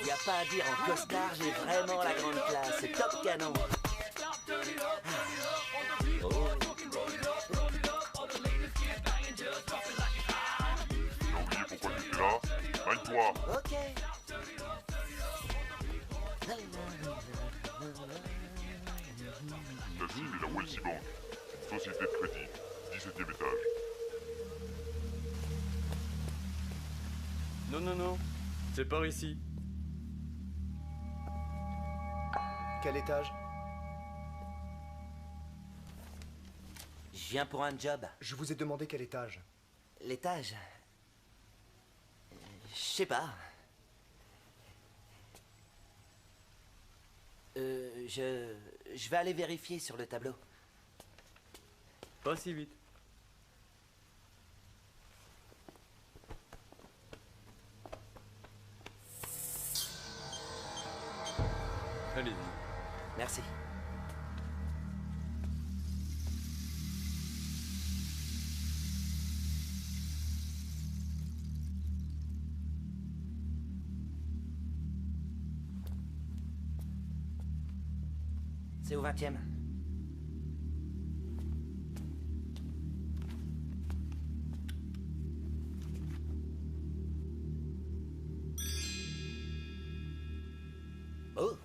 Y a pas à dire, en costard, j'ai vraiment la grande classe. C'est top canon. Oh. T'as oublié pourquoi t'étais là? Maille-toi. Ok. Ta cible est la Welcy Bank, une société de crédit, 17e étage. Non, non, non. C'est par ici. Quel étage? Je viens pour un job. Je vous ai demandé quel étage. L'étage? Je sais pas. Je vais aller vérifier sur le tableau. Pas si vite. Allez-y. Merci. C'est au 20e. Oh!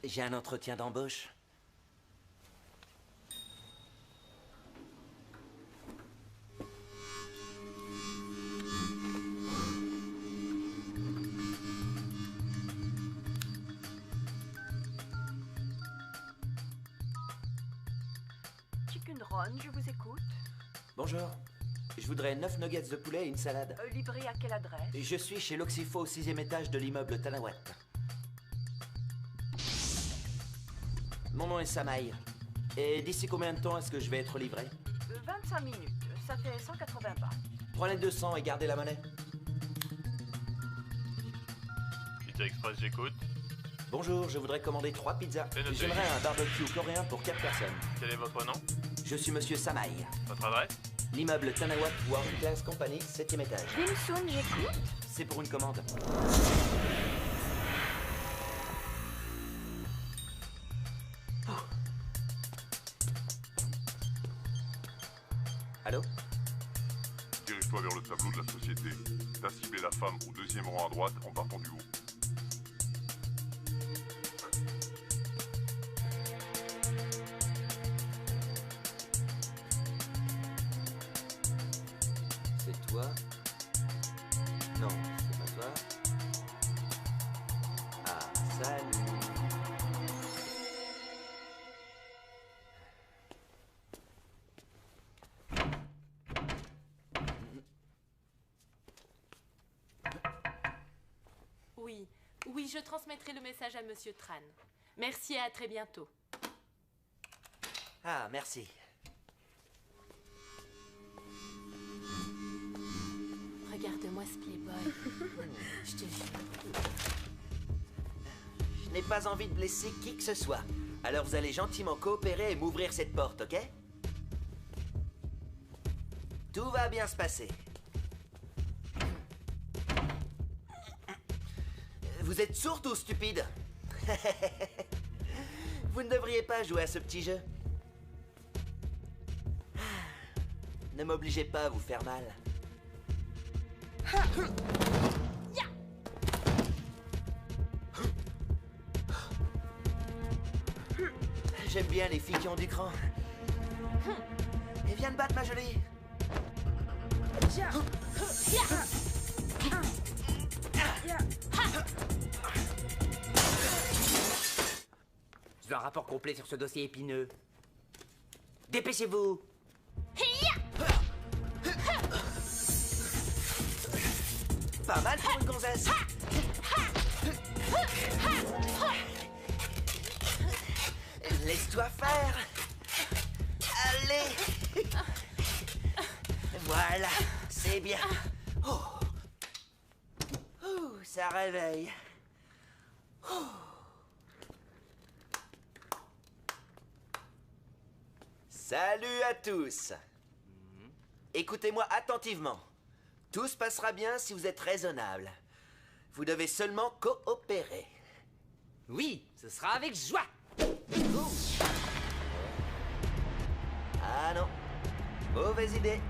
J'ai un entretien d'embauche. Chicken Run, je vous écoute. Bonjour. Je voudrais 9 nuggets de poulet et une salade. Livré à quelle adresse? Je suis chez l'Oxifo au 6e étage de l'immeuble Tanawat. Mon nom est Samaï. Et d'ici combien de temps est-ce que je vais être livré? 25 minutes, ça fait 180 bahts. Prenez 200 et gardez la monnaie. Pizza Express, j'écoute. Bonjour, je voudrais commander 3 pizzas. C'est noté. J'aimerais un barbecue coréen pour 4 personnes. Quel est votre nom? Je suis monsieur Samaï. Votre adresse? L'immeuble Tanawat World Class Company, 7e étage. Dim Sum, j'écoute. C'est pour une commande. Allô? Dirige-toi vers le tableau de la société. T'as ciblé la femme au 2e rang à droite en partant du haut. C'est toi? Non, c'est pas toi. Ah, salut. Oui, je transmettrai le message à Monsieur Tran. Merci et à très bientôt. Ah, merci. Regarde-moi ce playboy. Je te jure. Je n'ai pas envie de blesser qui que ce soit. Alors vous allez gentiment coopérer et m'ouvrir cette porte, ok? Tout va bien se passer. Vous êtes sourd ou stupide? Vous ne devriez pas jouer à ce petit jeu. Ne m'obligez pas à vous faire mal. J'aime bien les filles qui ont du cran. Et viens de battre ma jolie. Je veux un rapport complet sur ce dossier épineux. Pas mal pour une gonzesse. Laisse-toi faire. Allez. Voilà, c'est bien. Oh. Ouh, ça réveille. Oh. Salut à tous. Écoutez-moi attentivement. Tout se passera bien si vous êtes raisonnable. Vous devez seulement coopérer. Oui, ce sera avec joie. Ah non, mauvaise idée.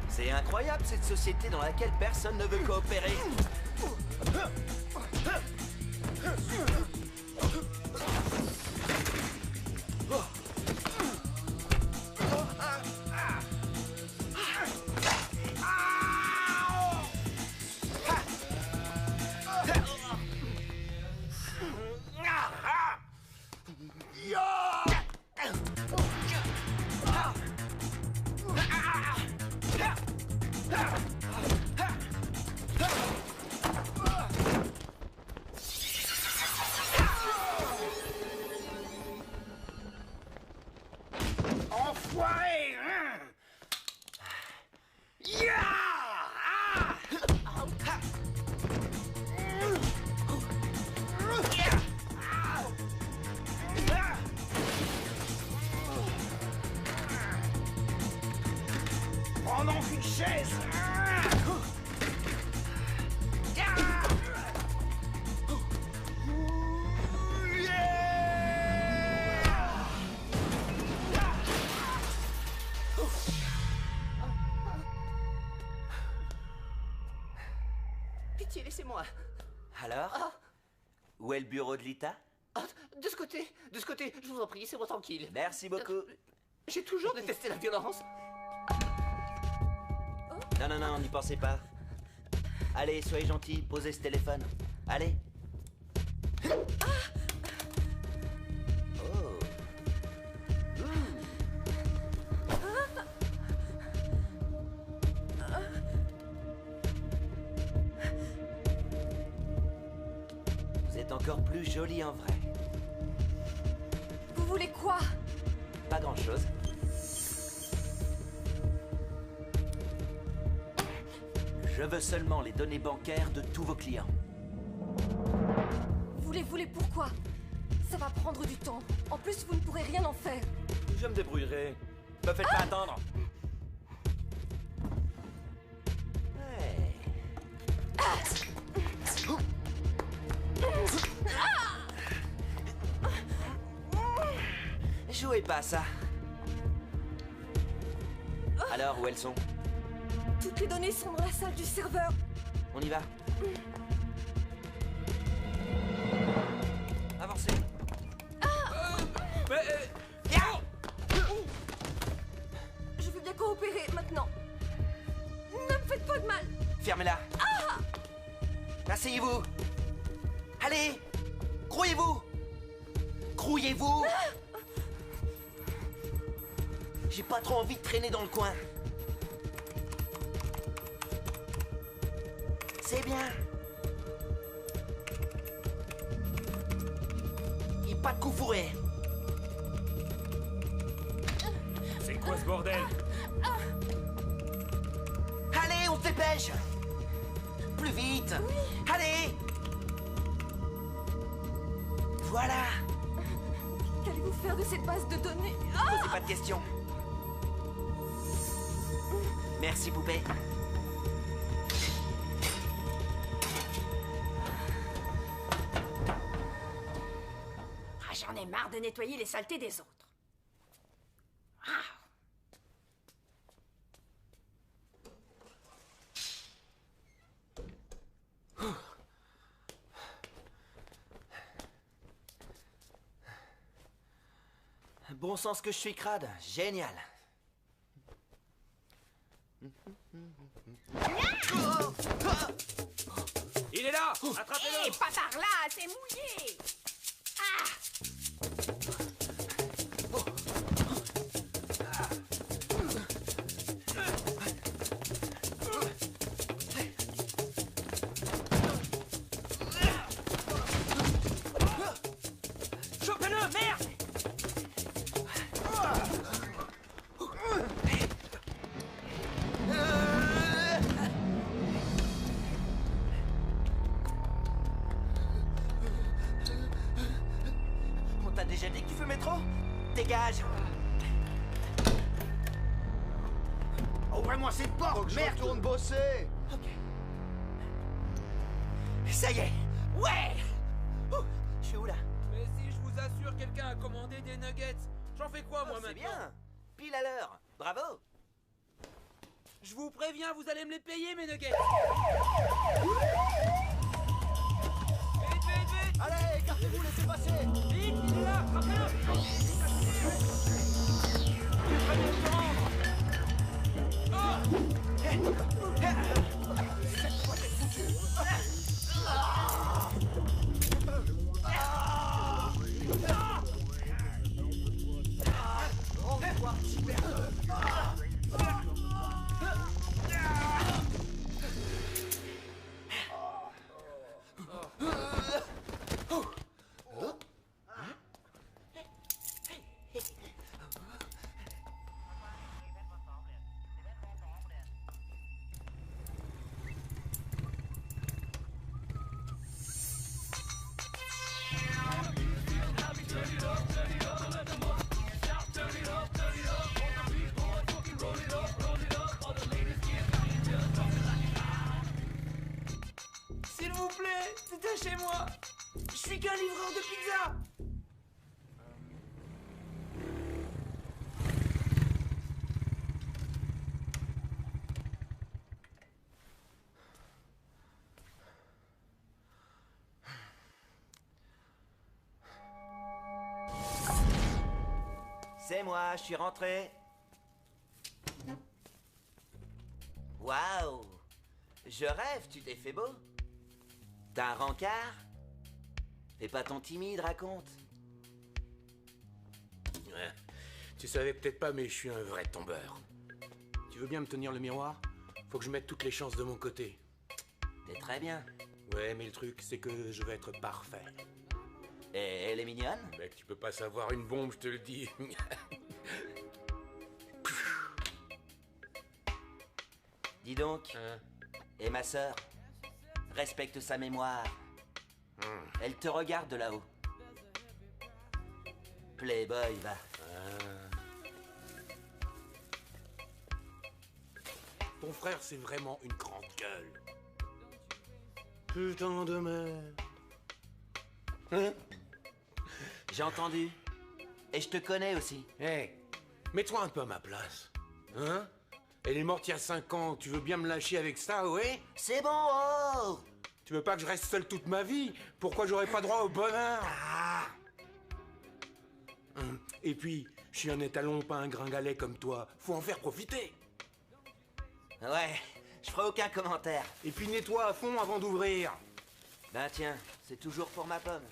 C'est incroyable cette société dans laquelle personne ne veut coopérer. Enfoiré, hein. Prends donc une chaise. Pitié, laissez-moi. Alors où est le bureau de Lita? Ah, de ce côté, je vous en prie, laissez-moi tranquille. Merci beaucoup. J'ai toujours détesté la violence. Non, non, non, n'y pensez pas. Allez, soyez gentils, posez ce téléphone. Allez. Oh. Vous êtes encore plus jolie en vrai. Vous voulez quoi? Pas grand-chose. Je veux seulement les données bancaires de tous vos clients. Vous les voulez pourquoi? Ça va prendre du temps. En plus, vous ne pourrez rien en faire. Je me débrouillerai. Me faites pas attendre. Ouais. Jouez pas à ça. Alors, où elles sont? Toutes les données sont dans la salle du serveur. On y va. Avancez. Je veux bien coopérer maintenant. Ne me faites pas de mal. Fermez-la. Asseyez-vous. Allez. Grouillez-vous. Grouillez-vous. J'ai pas trop envie de traîner dans le coin. C'est bien. Et pas de coup fourré. C'est quoi ce bordel? Allez, on se dépêche. Plus vite. Allez. Voilà. Qu'allez-vous faire de cette base de données? Posez pas de questions. Merci, poupée. J'en ai marre de nettoyer les saletés des autres. Bon sens que je suis crade. Génial. Il est là! Attrapez-le! Pas par là, c'est mouillé. Dégage! Ouvre-moi cette porte, Faut que je merde! retourne bosser. Ça y est! Ouais! Ouh, je suis où là? Mais si je vous assure, quelqu'un a commandé des nuggets. J'en fais quoi, moi, Oh, c'est maintenant? bien! Pile à l'heure! Bravo! Je vous préviens, vous allez me les payer, mes nuggets. Vite, vite, vite! Allez, écartez-vous, laissez passer. Vite, il est là, frappez-le! Il est pas bien de se rendre. S'il vous plaît, détachez-moi. Je suis qu'un livreur de pizza. C'est moi, je suis rentré. Waouh! Je rêve, tu t'es fait beau? T'as un rencard? Fais pas ton timide, raconte. Ouais. Tu savais peut-être pas, mais je suis un vrai tombeur. Tu veux bien me tenir le miroir? Faut que je mette toutes les chances de mon côté. T'es très bien. Ouais, mais le truc, c'est que je vais être parfait. Et elle est mignonne? Mec, tu peux pas savoir une bombe, je te le dis. Dis donc, Hein? et ma sœur? Respecte sa mémoire. Elle te regarde de là-haut. Playboy, va. Ton frère, c'est vraiment une grande gueule. Putain de merde. Hein? J'ai entendu. Et je te connais aussi. Hé, mets-toi un peu à ma place. Hein? Elle est morte il y a 5 ans, tu veux bien me lâcher avec ça, ouais? C'est bon, oh! Tu veux pas que je reste seul toute ma vie? Pourquoi j'aurais pas droit au bonheur? Et puis, je suis un étalon, pas un gringalet comme toi. Faut en faire profiter. Ouais, je ferai aucun commentaire. Et puis nettoie à fond avant d'ouvrir. Ben tiens, c'est toujours pour ma pomme.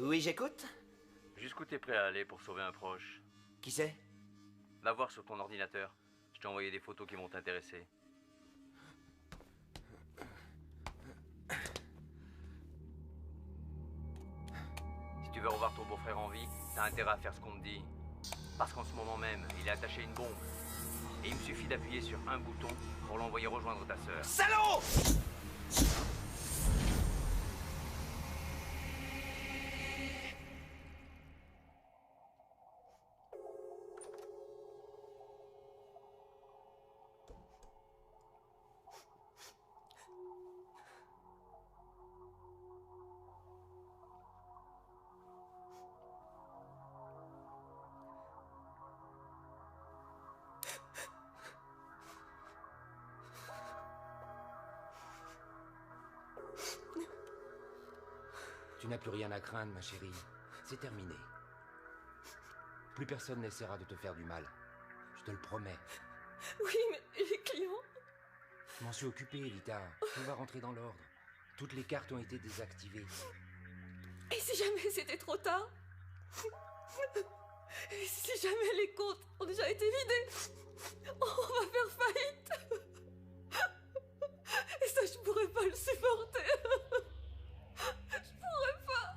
Oui, j'écoute. Jusqu'où t'es prêt à aller pour sauver un proche? Qui c'est? Va voir sur ton ordinateur. Je t'ai envoyé des photos qui vont t'intéresser. Si tu veux revoir ton beau-frère en vie, t'as intérêt à faire ce qu'on te dit. Parce qu'en ce moment même, il est attaché à une bombe. Et il me suffit d'appuyer sur un bouton pour l'envoyer rejoindre ta sœur. Salaud! n'as plus rien à craindre, ma chérie. C'est terminé. Plus personne n'essaiera de te faire du mal. Je te le promets. Oui, mais les clients... Je m'en suis occupé, Lita. Tout va rentrer dans l'ordre. Toutes les cartes ont été désactivées. Et si jamais c'était trop tard? Et si jamais les comptes ont déjà été vidés? On va faire faillite. Et ça, je pourrais pas le supporter. Je pourrais pas.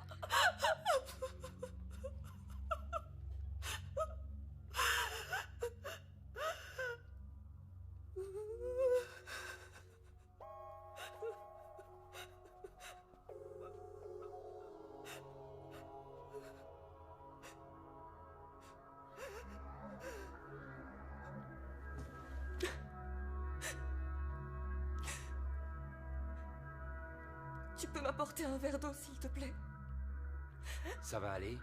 Tu peux m'apporter un verre d'eau, s'il te plaît? Ça va aller?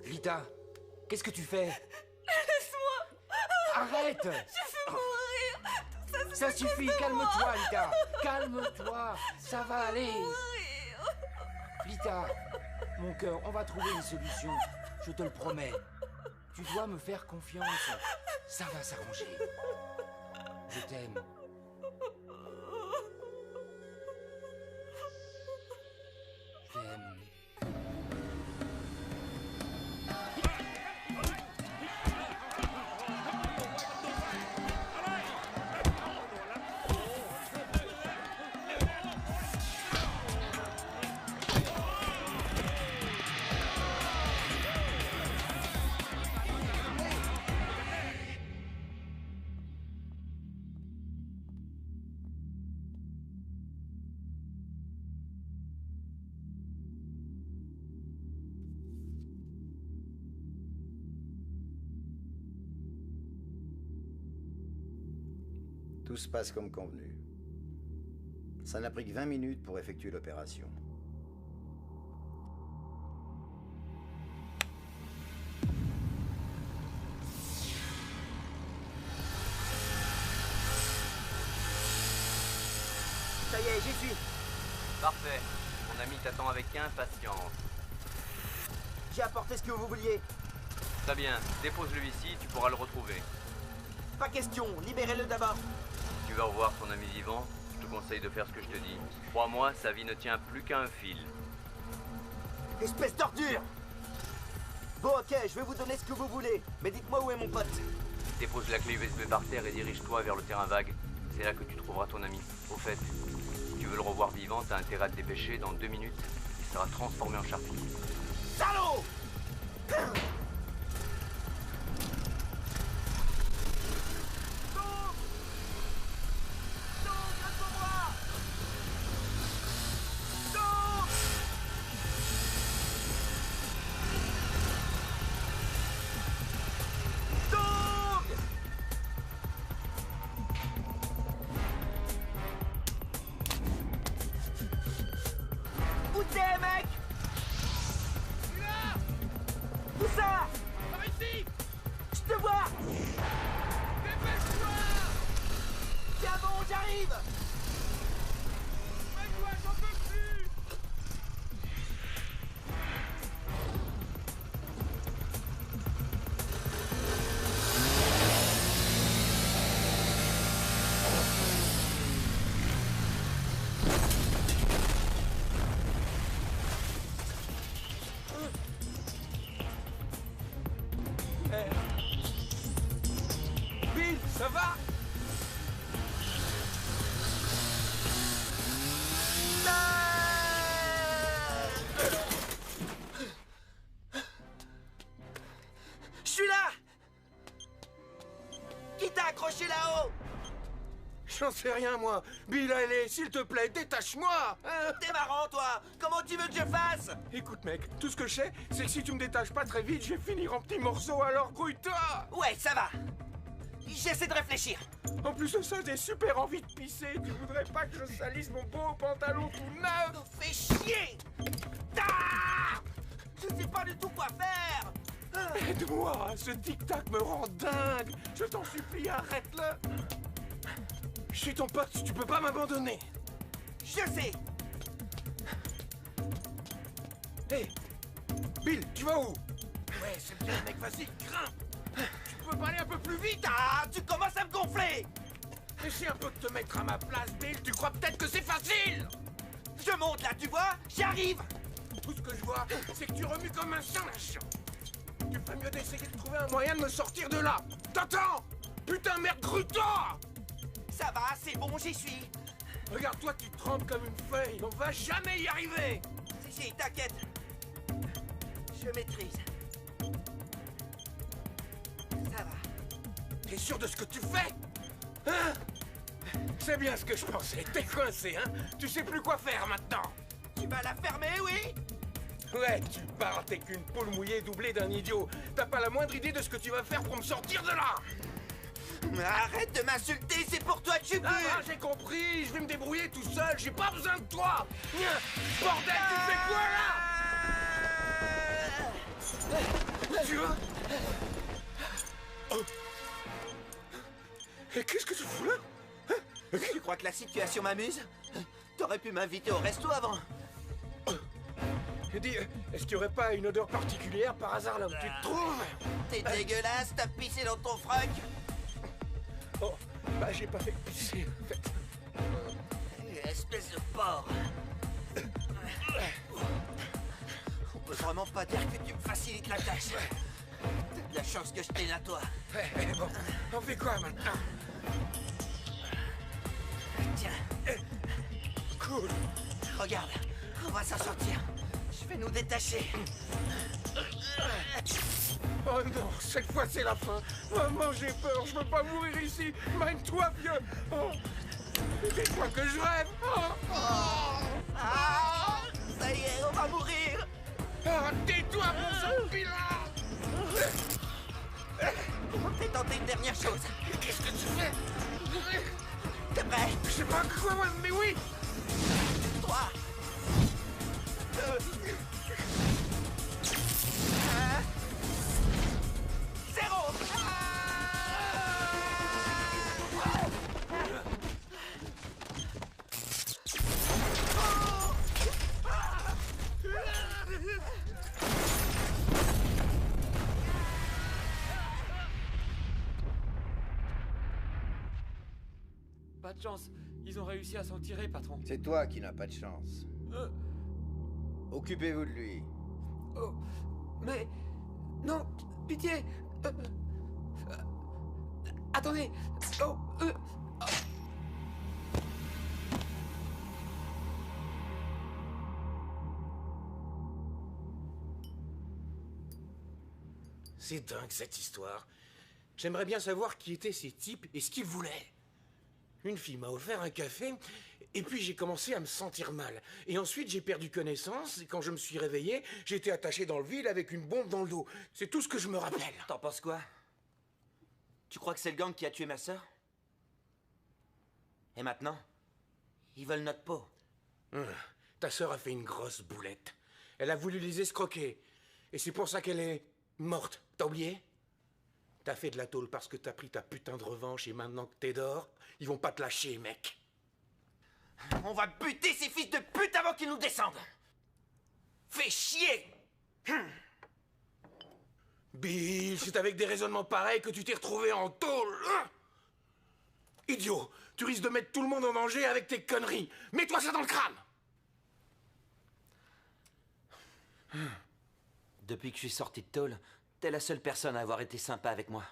Lita, qu'est-ce que tu fais? Laisse-moi! Arrête! Je veux mourir! Tout Ça suffit, calme-toi, Lita! Calme-toi! Ça va aller! mourir! Lita, mon cœur, on va trouver une solution. Je te le promets. Tu dois me faire confiance. Ça va s'arranger. Je t'aime. Je t'aime. Tout se passe comme convenu. Ça n'a pris que 20 minutes pour effectuer l'opération. Ça y est, j'y suis. Parfait. Mon ami t'attend avec impatience. J'ai apporté ce que vous vouliez. Très bien. Dépose-le ici, tu pourras le retrouver. Pas question, libérez-le d'abord. Tu vas revoir ton ami vivant, je te conseille de faire ce que je te dis. Crois-moi, sa vie ne tient plus qu'à un fil. Espèce d'ordure! Bon, ok, je vais vous donner ce que vous voulez. Mais dites-moi où est mon pote. Dépose la clé USB par terre et dirige-toi vers le terrain vague. C'est là que tu trouveras ton ami. Au fait, si tu veux le revoir vivant, t'as intérêt à te dépêcher. Dans 2 minutes, il sera transformé en charpie. Salaud! Où t'es, mec? Où ça? Par ici! Je te vois! Dépêche-toi! Tiens bon, j'arrive! Mets-toi, j'en peux plus! Bill, ça va? Je suis là! Qui t'a accroché là-haut? J'en sais rien, moi. Bill, allez, s'il te plaît, détache-moi, hein. T'es marrant, toi! Comment tu veux que je fasse? Écoute, mec, tout ce que je sais, c'est que si tu me détaches pas très vite, je vais finir en petits morceaux, alors grouille-toi! Ouais, ça va. J'essaie de réfléchir. En plus de ça, j'ai super envie de pisser. Tu voudrais pas que je salisse mon beau pantalon tout neuf? Fais chier! Ah! Je sais pas du tout quoi faire! Aide-moi, ce tic-tac me rend dingue. Je t'en supplie, arrête-le. Je suis ton pote, tu peux pas m'abandonner. Je sais! Hé, Bill, tu vas où? Ouais, c'est bien, mec, vas-y, grimpe. Tu peux pas aller un peu plus vite? Ah, tu commences à me gonfler! Essaie un peu de te mettre à ma place, Bill. Tu crois peut-être que c'est facile? Je monte là, tu vois? J'arrive! Tout ce que je vois, c'est que tu remues comme un singe. Tu ferais mieux d'essayer de trouver un moyen de me sortir de là. T'entends? Putain, merde, grue-toi! Ça va, c'est bon, j'y suis. Regarde-toi, tu trembles comme une feuille. On va jamais y arriver. Si, t'inquiète. Je maîtrise. Ça va. T'es sûr de ce que tu fais? Hein? C'est bien ce que je pensais. T'es coincé, hein? Tu sais plus quoi faire maintenant. Tu vas la fermer, oui? Ouais, tu parles, t'es qu'une poule mouillée doublée d'un idiot. T'as pas la moindre idée de ce que tu vas faire pour me sortir de là. Arrête de m'insulter, c'est pour toi que je Ah, j'ai compris, je vais me débrouiller tout seul, j'ai pas besoin de toi. Viens, bordel, tu fais quoi là? Tu vois? Oh. Et qu'est-ce que tu fous là? Tu crois que la situation m'amuse? T'aurais pu m'inviter au resto avant. Dis, est-ce qu'il y aurait pas une odeur particulière par hasard là où tu te trouves? T'es dégueulasse, t'as pissé dans ton froc. Oh, bah j'ai pas fait pisser en fait. Espèce de porc. On peut vraiment pas dire que tu me facilites la tâche. T'as de la chance que je t'ai là, toi. Bon, on fait quoi maintenant? Tiens. Cool. Regarde, on va s'en sortir. Je vais nous détacher. Oh non, cette fois c'est la fin. Maman, j'ai peur, je veux pas mourir ici. Mène-toi, vieux. Oh. Dis-moi que je rêve. Oh. Ah, ça y est, on va mourir. Ah, tais-toi, mon zombie là. On va peut-être tenter une dernière chose. Qu'est-ce que tu fais? T'es prêt? Je sais pas quoi, mais oui. 3, 2, 1, 0. Pas de chance. Ils ont réussi à s'en tirer, patron. C'est toi qui n'as pas de chance. Occupez-vous de lui. Oh, mais... Non, pitié. Attendez. Oh, C'est dingue cette histoire. J'aimerais bien savoir qui étaient ces types et ce qu'ils voulaient. Une fille m'a offert un café, et puis j'ai commencé à me sentir mal. Et ensuite j'ai perdu connaissance, et quand je me suis réveillé, j'étais attaché dans le vide avec une bombe dans le dos. C'est tout ce que je me rappelle. T'en penses quoi? Tu crois que c'est le gang qui a tué ma sœur? Et maintenant, ils veulent notre peau. Ta sœur a fait une grosse boulette. Elle a voulu les escroquer. Et c'est pour ça qu'elle est morte. T'as oublié? T'as fait de la tôle parce que t'as pris ta putain de revanche et maintenant que t'es dehors, ils vont pas te lâcher, mec. On va buter ces fils de pute avant qu'ils nous descendent. Fais chier. Bill, c'est avec des raisonnements pareils que tu t'es retrouvé en tôle. Idiot, tu risques de mettre tout le monde en danger avec tes conneries. Mets-toi ça dans le crâne. Depuis que je suis sorti de tôle, t'es la seule personne à avoir été sympa avec moi.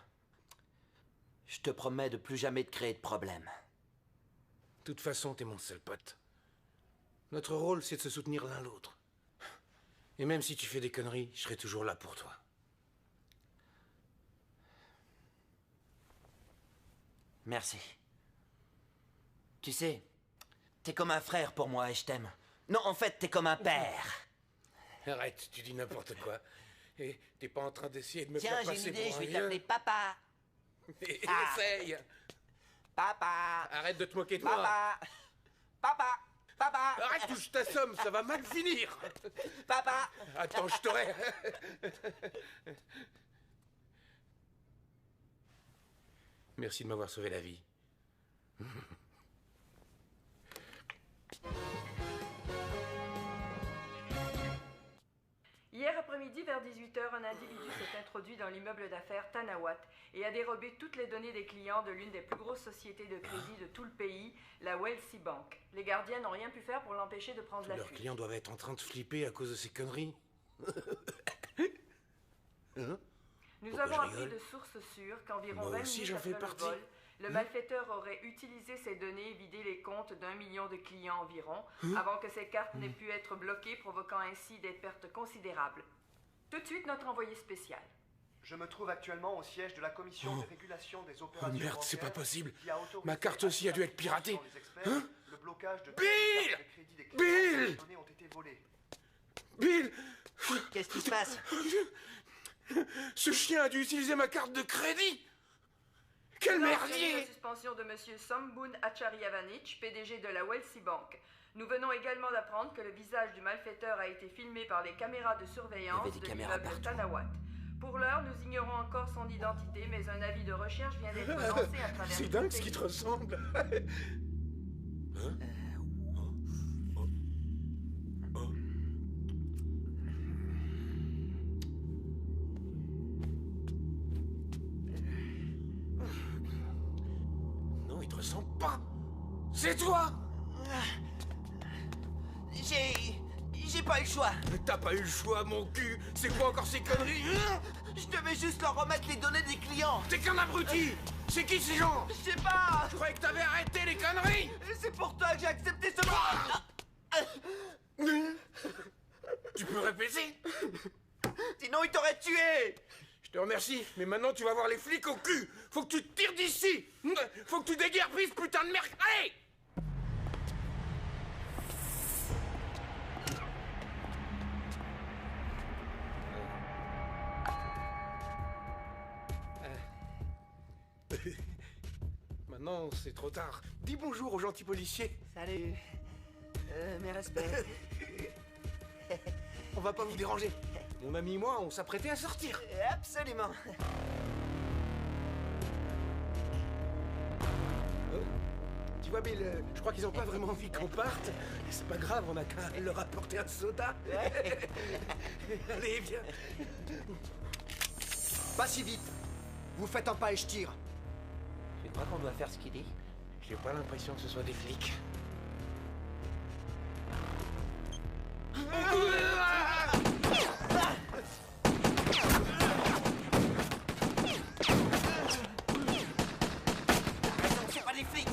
Je te promets de plus jamais te créer de problème. De toute façon, t'es mon seul pote. Notre rôle, c'est de se soutenir l'un l'autre. Et même si tu fais des conneries, je serai toujours là pour toi. Merci. Tu sais, t'es comme un frère pour moi et je t'aime. Non, en fait, t'es comme un père. Arrête, tu dis n'importe quoi. Et t'es pas en train d'essayer de me Tiens, faire j'ai une passer idée, pour je un vais t'appeler vieux. papa. Essaye. Papa. Arrête de te moquer de moi. Papa. Papa. Papa. Arrête ou je t'assomme, ça va mal finir. Papa. Attends, je t'aurai. Merci de m'avoir sauvé la vie. Hier après-midi, vers 18h, un individu s'est introduit dans l'immeuble d'affaires Tanawat et a dérobé toutes les données des clients de l'une des plus grosses sociétés de crédit de tout le pays, la Wellesley Bank. Les gardiens n'ont rien pu faire pour l'empêcher de prendre la Leurs fuite. clients doivent être en train de flipper à cause de ces conneries. Hein? Nous Pourquoi avons je appris rigole? de sources sûres qu'environ Moi 20 aussi, minutes j'en après fais le partie. vol, le malfaiteur aurait utilisé ces données et vidé les comptes d'1 million de clients environ, avant que ces cartes n'aient pu être bloquées, provoquant ainsi des pertes considérables. Tout de suite, notre envoyé spécial. Je me trouve actuellement au siège de la commission de régulation des opérations Oh merde, c'est pas bancaires possible. qui a autorisé Ma carte aussi a dû être piratée. les experts, Hein? le blocage de Bill! cartes de crédit des clients Bill! dont les données ont été volées. Bill! Qu'est-ce qui se passe? Ce chien a dû utiliser ma carte de crédit! Quel Nous avons obtenu merdier! la suspension de M. Sambun Acharyavanich, PDG de la Wellesley Bank. Nous venons également d'apprendre que le visage du malfaiteur a été filmé par les caméras de surveillance Il y avait des de caméras l'immeuble partout. Tanawat. Pour l'heure, nous ignorons encore son identité, mais un avis de recherche vient d'être lancé à travers C'est tout dingue le ce qui te pays. ressemble. Hein? Non, il te ressemble pas. C'est toi. J'ai pas eu le choix. T'as pas eu le choix, mon cul. C'est quoi encore ces conneries? Je devais juste leur remettre les données des clients. T'es qu'un abruti. C'est qui ces gens? Je sais pas. Je croyais que t'avais arrêté les conneries. C'est pour toi que j'ai accepté ce... Tu peux répéter? Sinon, ils t'auraient tué. Je te remercie, mais maintenant tu vas voir les flics au cul. Faut que tu te tires d'ici. Faut que tu déguerpisses, putain de merde. Allez! Maintenant, c'est trop tard. Dis bonjour aux gentils policiers. Salut. Mes respects. On va pas vous déranger. Mon ami et moi, on s'apprêtait à sortir. Absolument. Tu vois, Bill, je crois qu'ils ont pas vraiment envie qu'on parte. C'est pas grave, on a qu'à leur apporter un soda. Allez, viens. Pas si vite. Vous faites un pas et je tire. Tu crois qu'on doit faire ce qu'il dit? J'ai pas l'impression que ce soit des flics. Non, c'est pas des flics.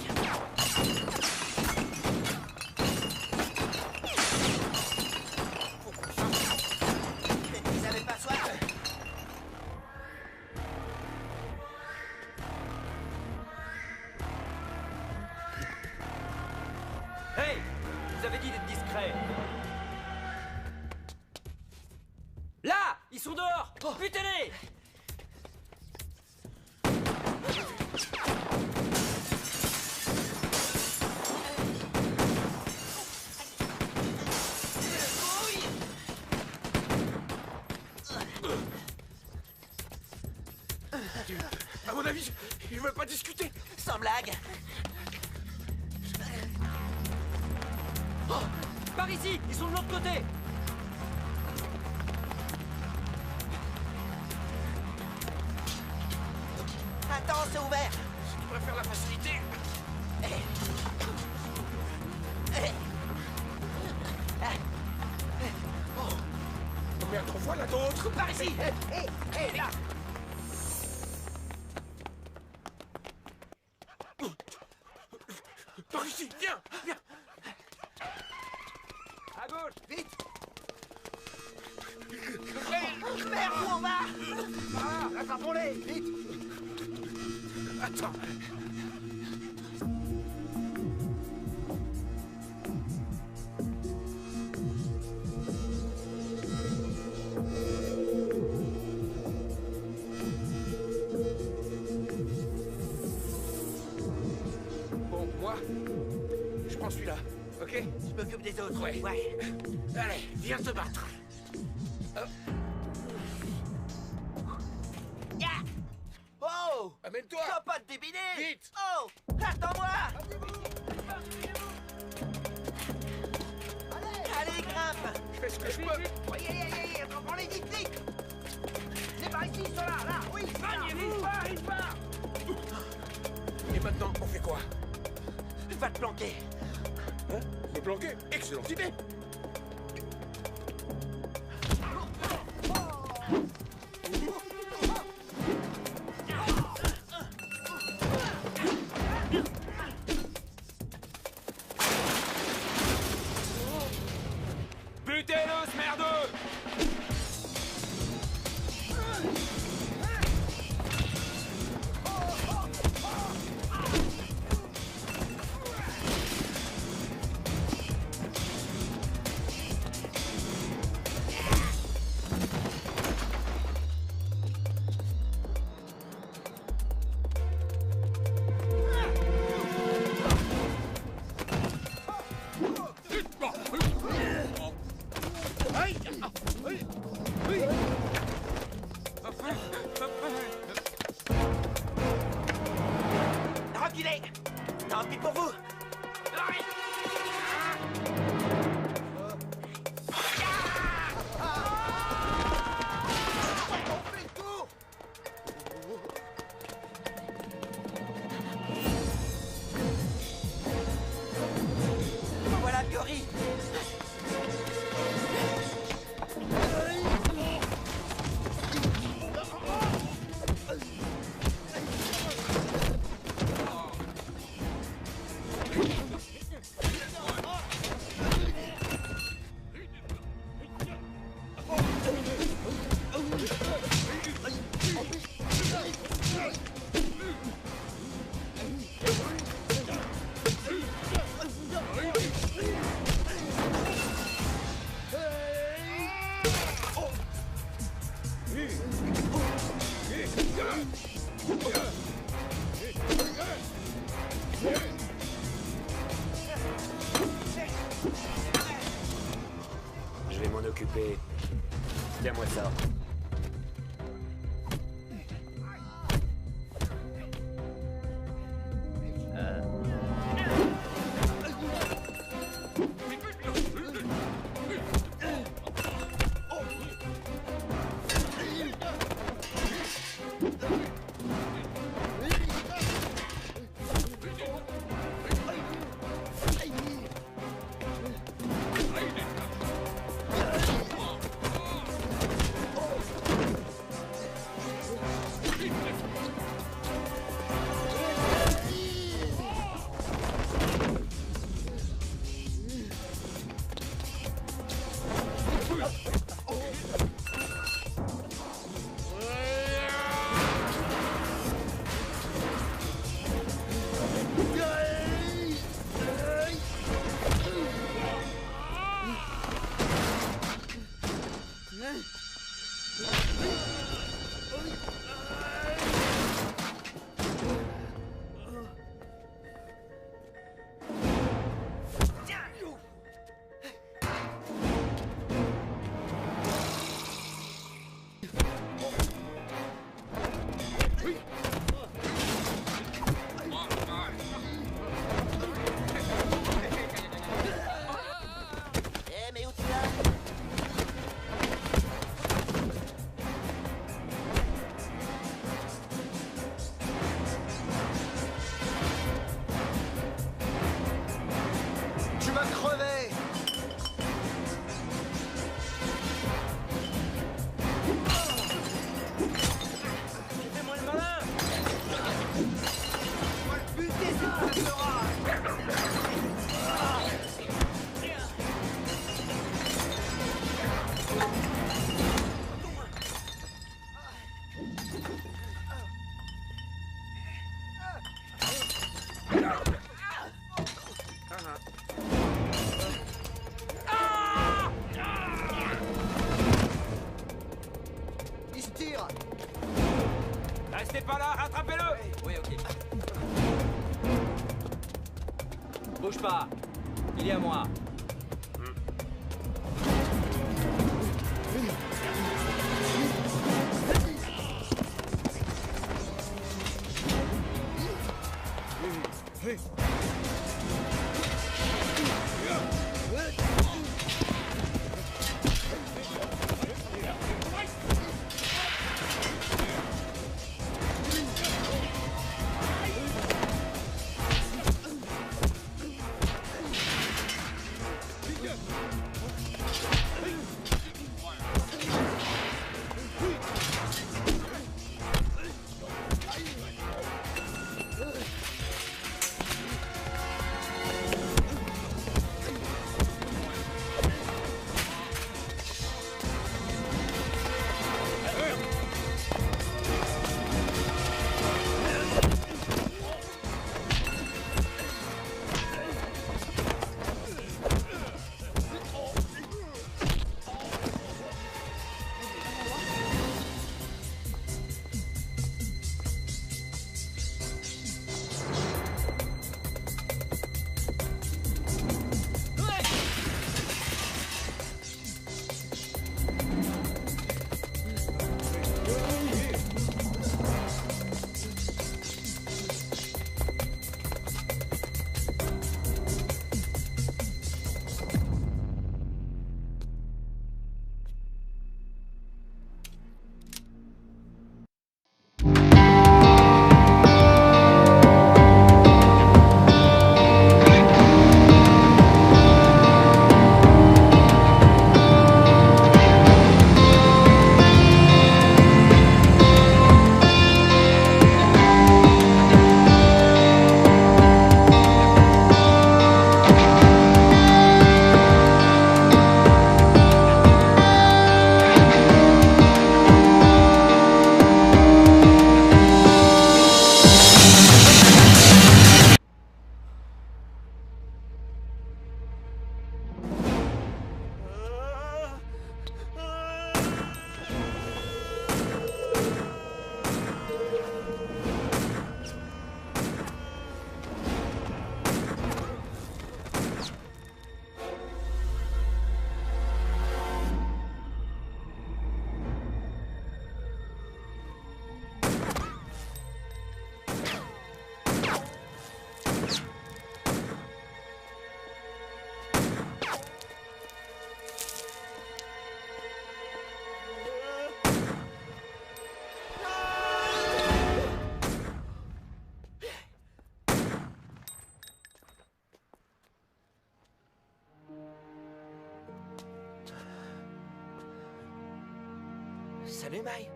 Ils avaient pas soif. Hey! Vous avez dit d'être discret. Là! Ils sont dehors! Butez-les! À mon avis, ils veulent pas discuter. Sans blague. Par ici! Ils sont de l'autre côté! Attends, c'est ouvert. Si tu préfères la facilité. Oh merde, en voilà d'autres. Par ici. Hé, là. Par ici, viens, viens. À gauche! Vite. Merde, où on va? Ah, attrapons-les. Vite. Attends. Je prends celui-là, ok? Je m'occupe des autres. Ouais. Allez, viens te battre. Oh! Amène-toi! Sois pas de débiner! Vite! Oh! Attends-moi! Allez, grimpe! Je fais ce que je peux! Allez, prends-les vite! C'est par ici, ils sont là! Oui! Il part! Et maintenant, on fait quoi? Va te planquer! Hein? Me planquer? Excellente idée! Butez-le, ce merdeux! Reculez! Tant pis pour vous! Voilà Cory! Je vais m'en occuper. Tiens-moi ça. Mais où tu vas? Tu vas crever! Fais-moi le malin! On va le buter, c'est pas Il se tire! Restez pas là, rattrapez-le! Oui, ok. bouge pas. Il est à moi. Salut, Mai.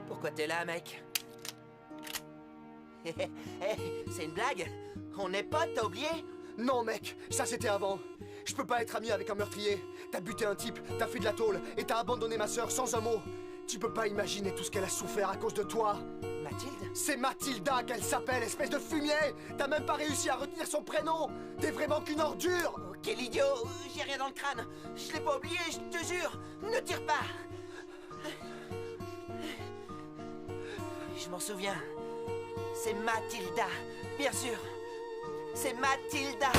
Pourquoi t'es là, mec? C'est une blague? On est potes, t'as oublié? Non, mec, ça c'était avant. Je peux pas être ami avec un meurtrier. T'as buté un type, t'as fait de la tôle et t'as abandonné ma sœur sans un mot. Tu peux pas imaginer tout ce qu'elle a souffert à cause de toi. Mathilde? C'est Mathilda qu'elle s'appelle, espèce de fumier. T'as même pas réussi à retenir son prénom. T'es vraiment qu'une ordure. Oh, quel idiot! J'ai rien dans le crâne. Je l'ai pas oublié, je te jure. Ne tire pas. Je m'en souviens. C'est Mathilda, bien sûr. C'est Mathilda.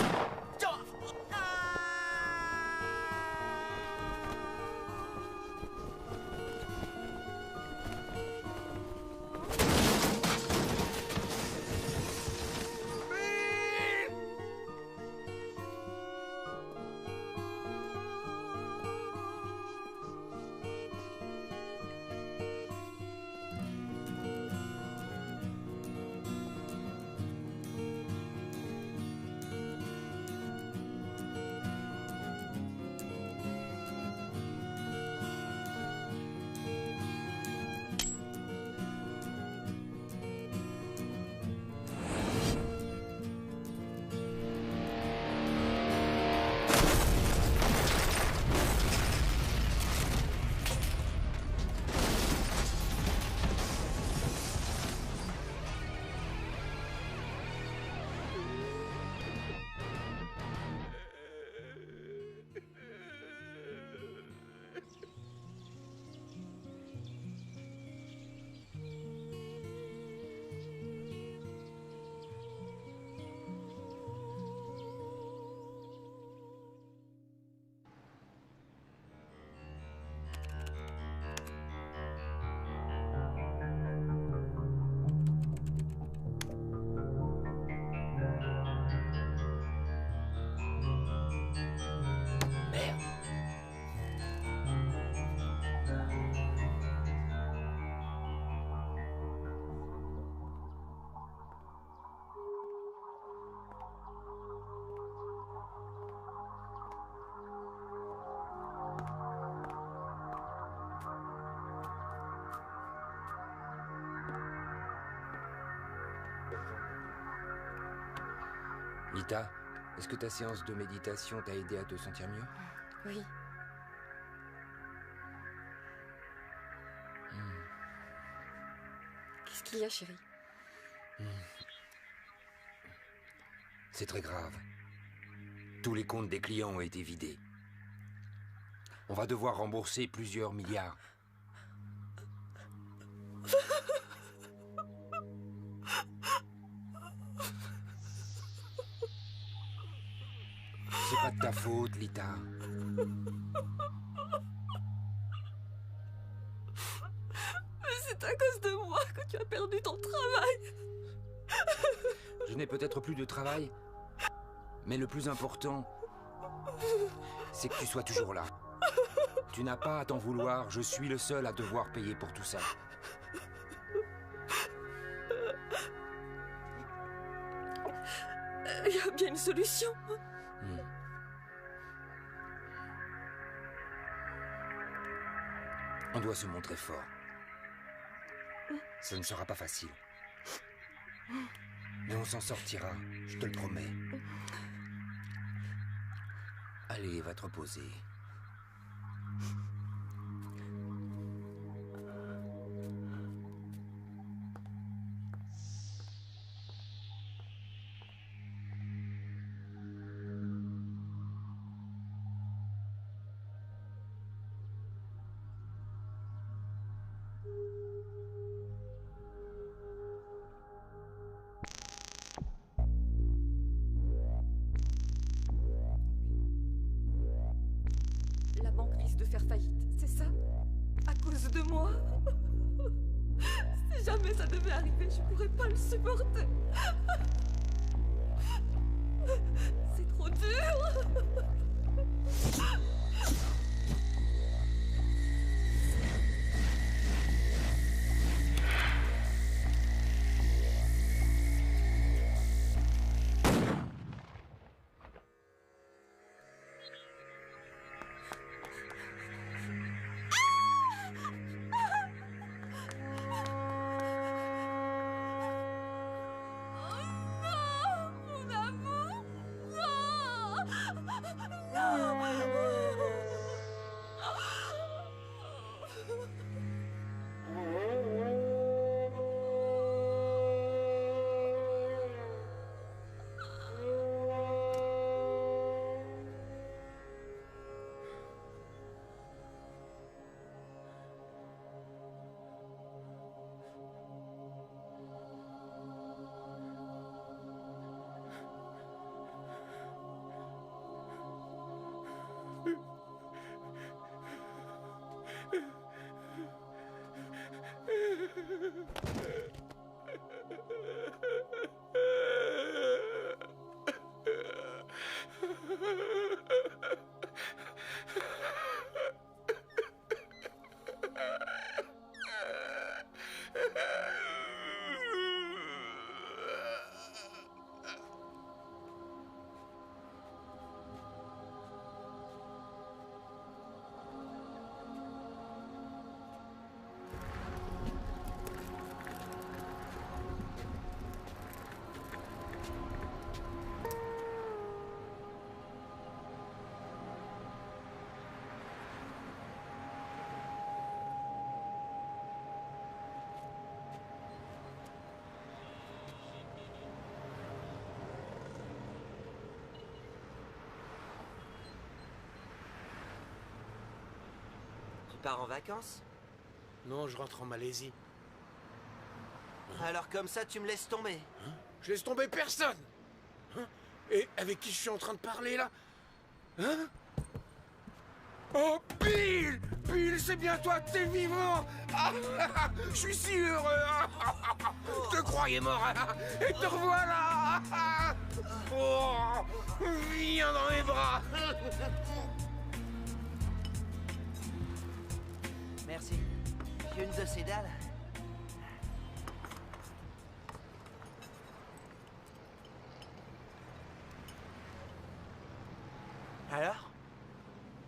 Lita, est-ce que ta séance de méditation t'a aidé à te sentir mieux? Oui. Qu'est-ce qu'il y a, chérie? C'est très grave. Tous les comptes des clients ont été vidés. On va devoir rembourser plusieurs milliards. C'est pas de ta faute, Lita. Mais c'est à cause de moi que tu as perdu ton travail. Je n'ai peut-être plus de travail, mais le plus important, c'est que tu sois toujours là. Tu n'as pas à t'en vouloir, je suis le seul à devoir payer pour tout ça. Il y a bien une solution. On doit se montrer fort. Ça ne sera pas facile. Mais on s'en sortira, je te le promets. Allez, va te reposer. La banque risque de faire faillite, c'est ça? À cause de moi? Si jamais ça devait arriver, je pourrais pas le supporter. C'est trop dur. Tu pars en vacances? Non, je rentre en Malaisie. Alors comme ça, tu me laisses tomber? Je laisse tomber personne. Et avec qui je suis en train de parler, là? Oh, Bill! Bill, c'est bien toi, t'es vivant! Je suis si heureux! Je te croyais mort, et te revoilà! Oh, viens dans mes bras! Merci. Une de ces dalles. Alors?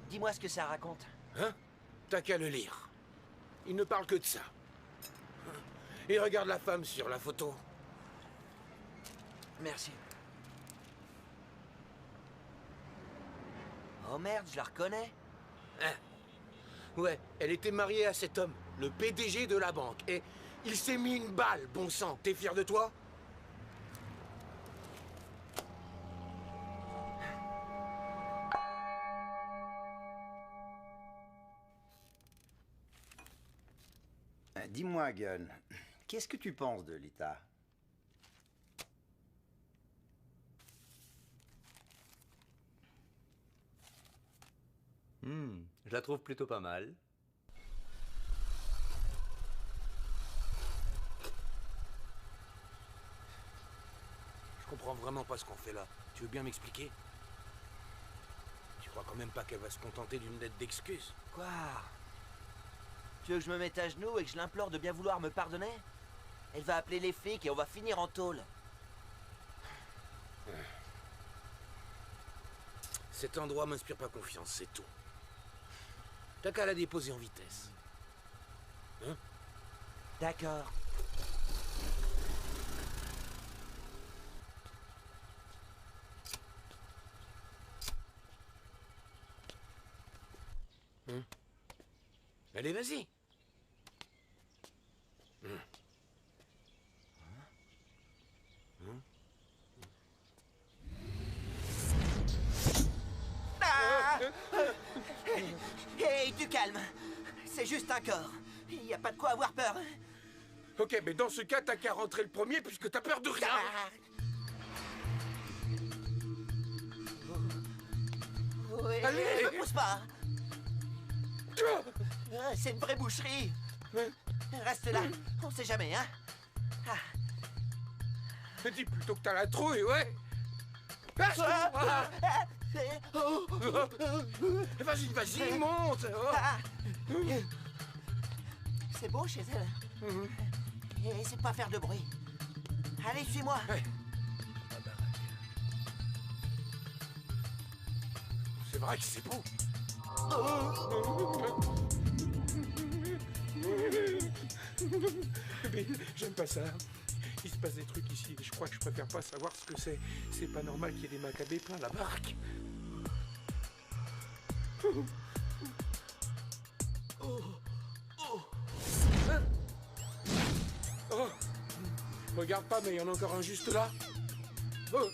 Dis-moi ce que ça raconte. Hein? T'as qu'à le lire. Il ne parle que de ça. Et regarde la femme sur la photo. Merci. Oh merde, je la reconnais. Hein? Ouais, elle était mariée à cet homme, le PDG de la banque. Et il s'est mis une balle, bon sang. T'es fier de toi? Dis-moi, Gunn, qu'est-ce que tu penses de Lita? Je la trouve plutôt pas mal. Je comprends vraiment pas ce qu'on fait là. Tu veux bien m'expliquer? Tu crois quand même pas qu'elle va se contenter d'une lettre d'excuse? Quoi? Tu veux que je me mette à genoux et que je l'implore de bien vouloir me pardonner? Elle va appeler les flics et on va finir en tôle. Cet endroit m'inspire pas confiance, c'est tout. T'as qu'à la déposer en vitesse. Hein? D'accord. Allez, vas-y. Hey, du calme. C'est juste un corps. Il n'y a pas de quoi avoir peur. Ok, mais dans ce cas, t'as qu'à rentrer le premier puisque t'as peur de rien. Oui, Allez. me pousse pas. C'est une vraie boucherie. Reste là, on sait jamais, hein. Dis plutôt que t'as la trouille, ouais. Vas-y, vas-y, monte. C'est beau chez elle. Et c'est pas faire de bruit. Allez, suis-moi. C'est vrai que c'est beau. Mais j'aime pas ça. Il se passe des trucs ici et je crois que je préfère pas savoir ce que c'est. C'est pas normal qu'il y ait des macabées plein la baraque. Oh. Regarde pas, mais il y en a encore un juste là. Oh.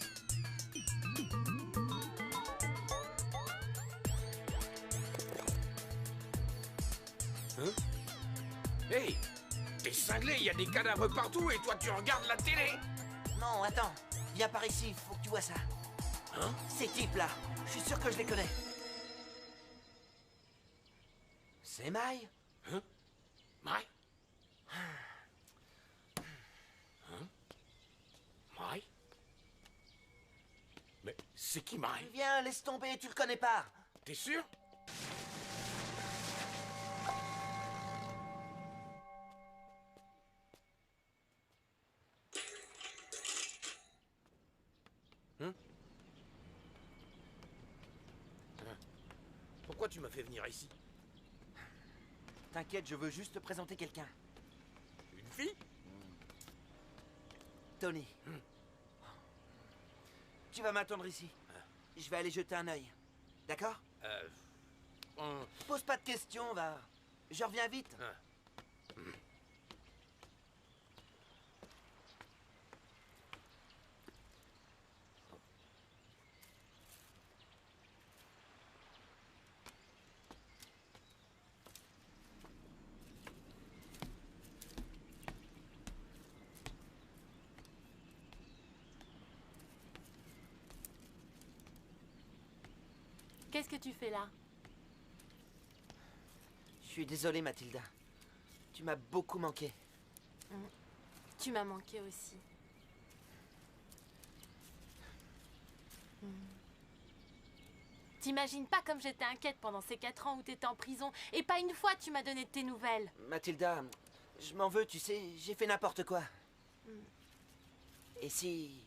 Hein? Hey! T'es cinglé, il y a des cadavres partout et toi tu regardes la télé! Non, attends. Viens par ici, faut que tu vois ça. Hein? Ces types-là, je suis sûr que je les connais. C'est Mai? Hein? Mai? Hein? Mai? Mais c'est qui Mai? Viens, laisse tomber, tu le connais pas. T'es sûr? Pourquoi tu m'as fait venir ici? T'inquiète, je veux juste te présenter quelqu'un. Une fille? Tony. Tu vas m'attendre ici. Je vais aller jeter un œil. D'accord? Pose pas de questions, va. Je reviens vite. Qu'est-ce que tu fais là? Je suis désolé, Mathilda. Tu m'as beaucoup manqué. Tu m'as manqué aussi. T'imagines pas comme j'étais inquiète pendant ces 4 ans où t'étais en prison et pas une fois tu m'as donné de tes nouvelles. Mathilda, je m'en veux, tu sais, j'ai fait n'importe quoi. Et si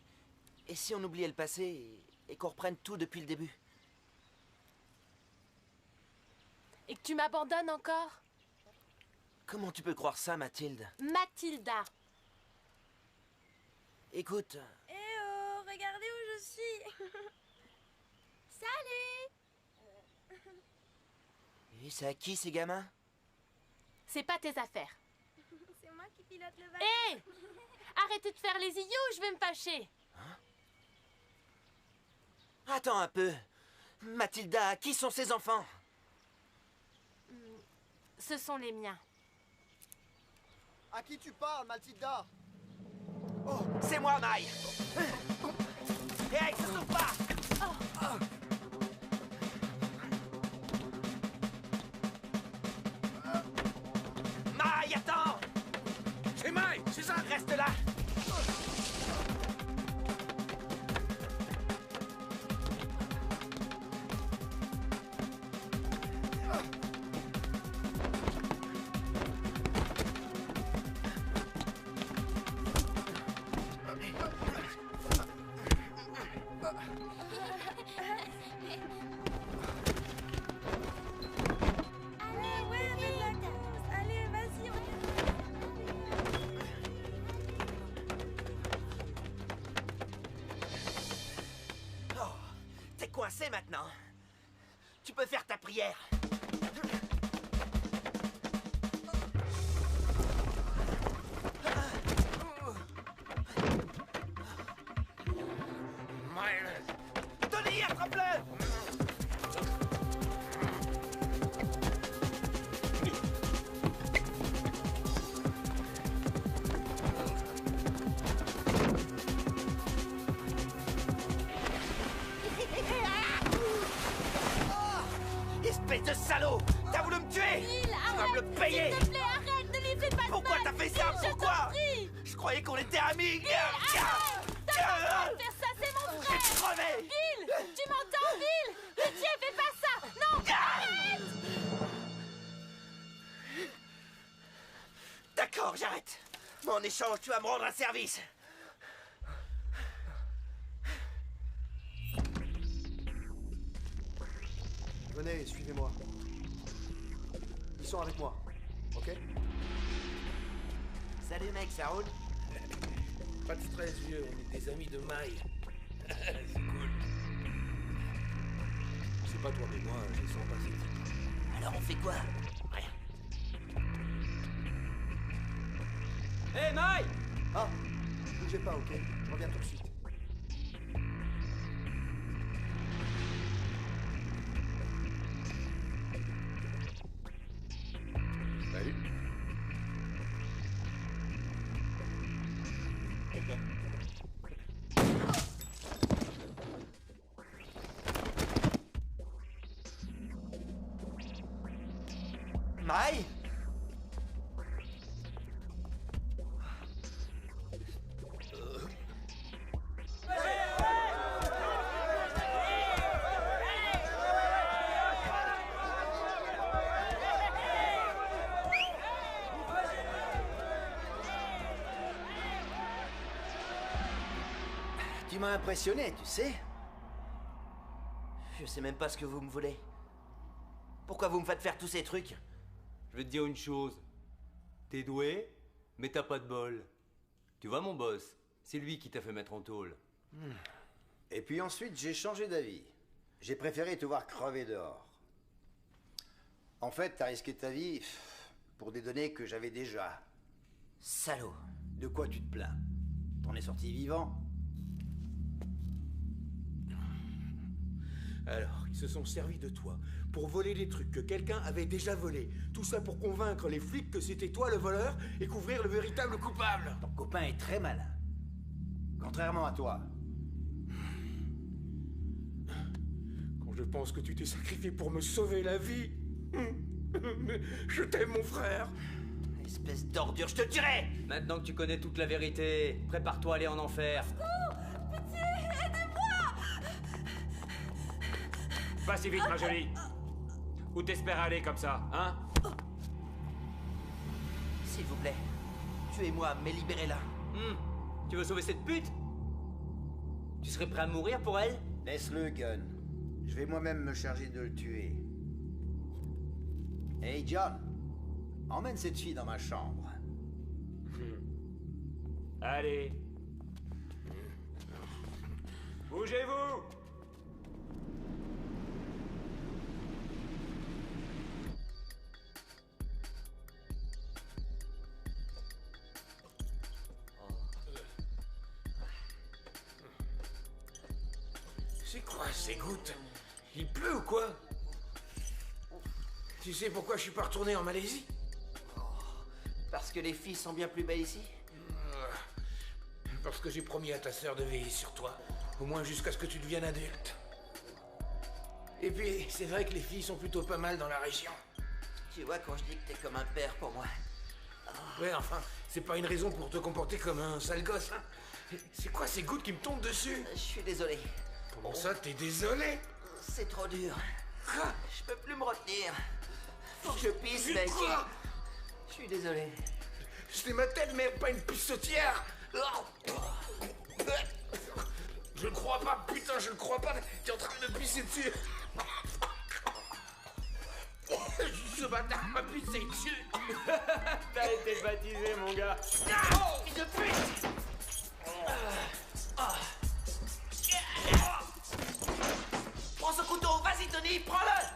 on oubliait le passé et qu'on reprenne tout depuis le début? Et que tu m'abandonnes encore? Comment tu peux croire ça, Mathilde? Mathilda! Écoute... Eh oh, regardez où je suis. Salut. Et c'est à qui ces gamins? C'est pas tes affaires. C'est moi qui pilote le bateau. Hé! Arrêtez de faire les idiots, je vais me fâcher. Attends un peu. Mathilda, qui sont ces enfants? Ce sont les miens. À qui tu parles, Mathilda? Oh, c'est moi, Maï. Hé, ça sauve pas! Maï, attends! C'est Maï, c'est ça! Reste là! Coincé maintenant. Tu peux faire ta prière. Tony, attrape-le! Espèce de salaud! T'as voulu me tuer! Bill, tu vas me le payer! S'il te plaît, arrête! Ne lui fais pas de Pourquoi mal. t'as fait ça? Bill, Pourquoi? je t'en prie. Je croyais qu'on était amis! Bill, arrête! T'as pas le droit de faire ça, c'est mon frère! Je vais crever! Bill, tu m'entends, Bill? Pitié, fais pas ça! Non, arrête! D'accord, j'arrête. Mais en échange, tu vas me rendre un service. Venez, suivez-moi. Ils sont avec moi, ok? Salut mec, ça roule? Pas de stress, vieux, on est des amis de Maï. C'est cool. C'est pas toi, mais moi, je les sens pas ces types. Alors on fait quoi? Rien. Hé, Maï! Ah, bougez pas, ok? Je reviens tout de suite. Salut. Maï? Tu m'as impressionné, tu sais. Je sais même pas ce que vous me voulez. Pourquoi vous me faites faire tous ces trucs? Je vais te dire une chose. T'es doué, mais t'as pas de bol. Tu vois mon boss, c'est lui qui t'a fait mettre en tôle. Et puis ensuite, j'ai changé d'avis. J'ai préféré te voir crever dehors. En fait, t'as risqué ta vie pour des données que j'avais déjà. Salaud. De quoi tu te plains? T'en es sorti vivant? Alors, ils se sont servis de toi pour voler des trucs que quelqu'un avait déjà volés. Tout ça pour convaincre les flics que c'était toi le voleur et couvrir le véritable coupable. Ton copain est très malin. Contrairement à toi. Quand je pense que tu t'es sacrifié pour me sauver la vie. Mais je t'aime, mon frère. Espèce d'ordure, je te tuerai! Maintenant que tu connais toute la vérité, prépare-toi à aller en enfer. Pitié, aidez-moi! Pas si vite, ma jolie. Où t'espères aller comme ça, hein? S'il vous plaît, tuez-moi, mais libérez-la. Tu veux sauver cette pute? Tu serais prêt à mourir pour elle? Laisse-le, Gun. Je vais moi-même me charger de le tuer. Hey, John. Emmène cette fille dans ma chambre. Allez. Bougez-vous! C'est quoi ces gouttes? Il pleut ou quoi? Tu sais pourquoi je suis pas retourné en Malaisie? Parce que les filles sont bien plus belles ici? Parce que j'ai promis à ta sœur de veiller sur toi, au moins jusqu'à ce que tu deviennes adulte. Et puis, c'est vrai que les filles sont plutôt pas mal dans la région. Tu vois, quand je dis que t'es comme un père pour moi. Ouais, enfin, c'est pas une raison pour te comporter comme un sale gosse, hein. C'est quoi ces gouttes qui me tombent dessus? Je suis désolé. Comment ça, t'es désolé? C'est trop dur. Quoi? Je peux plus me retenir. Faut que je pisse, mec. Quoi? Je suis désolé. C'est ma tête, mais pas une pissotière. Je le crois pas, putain, je le crois pas. T'es en train de me pisser dessus. Ce bâtard m'a pissé dessus. T'as été baptisé, mon gars. Oh, fils de pute. Prends ce couteau, vas-y Tony, prends-le.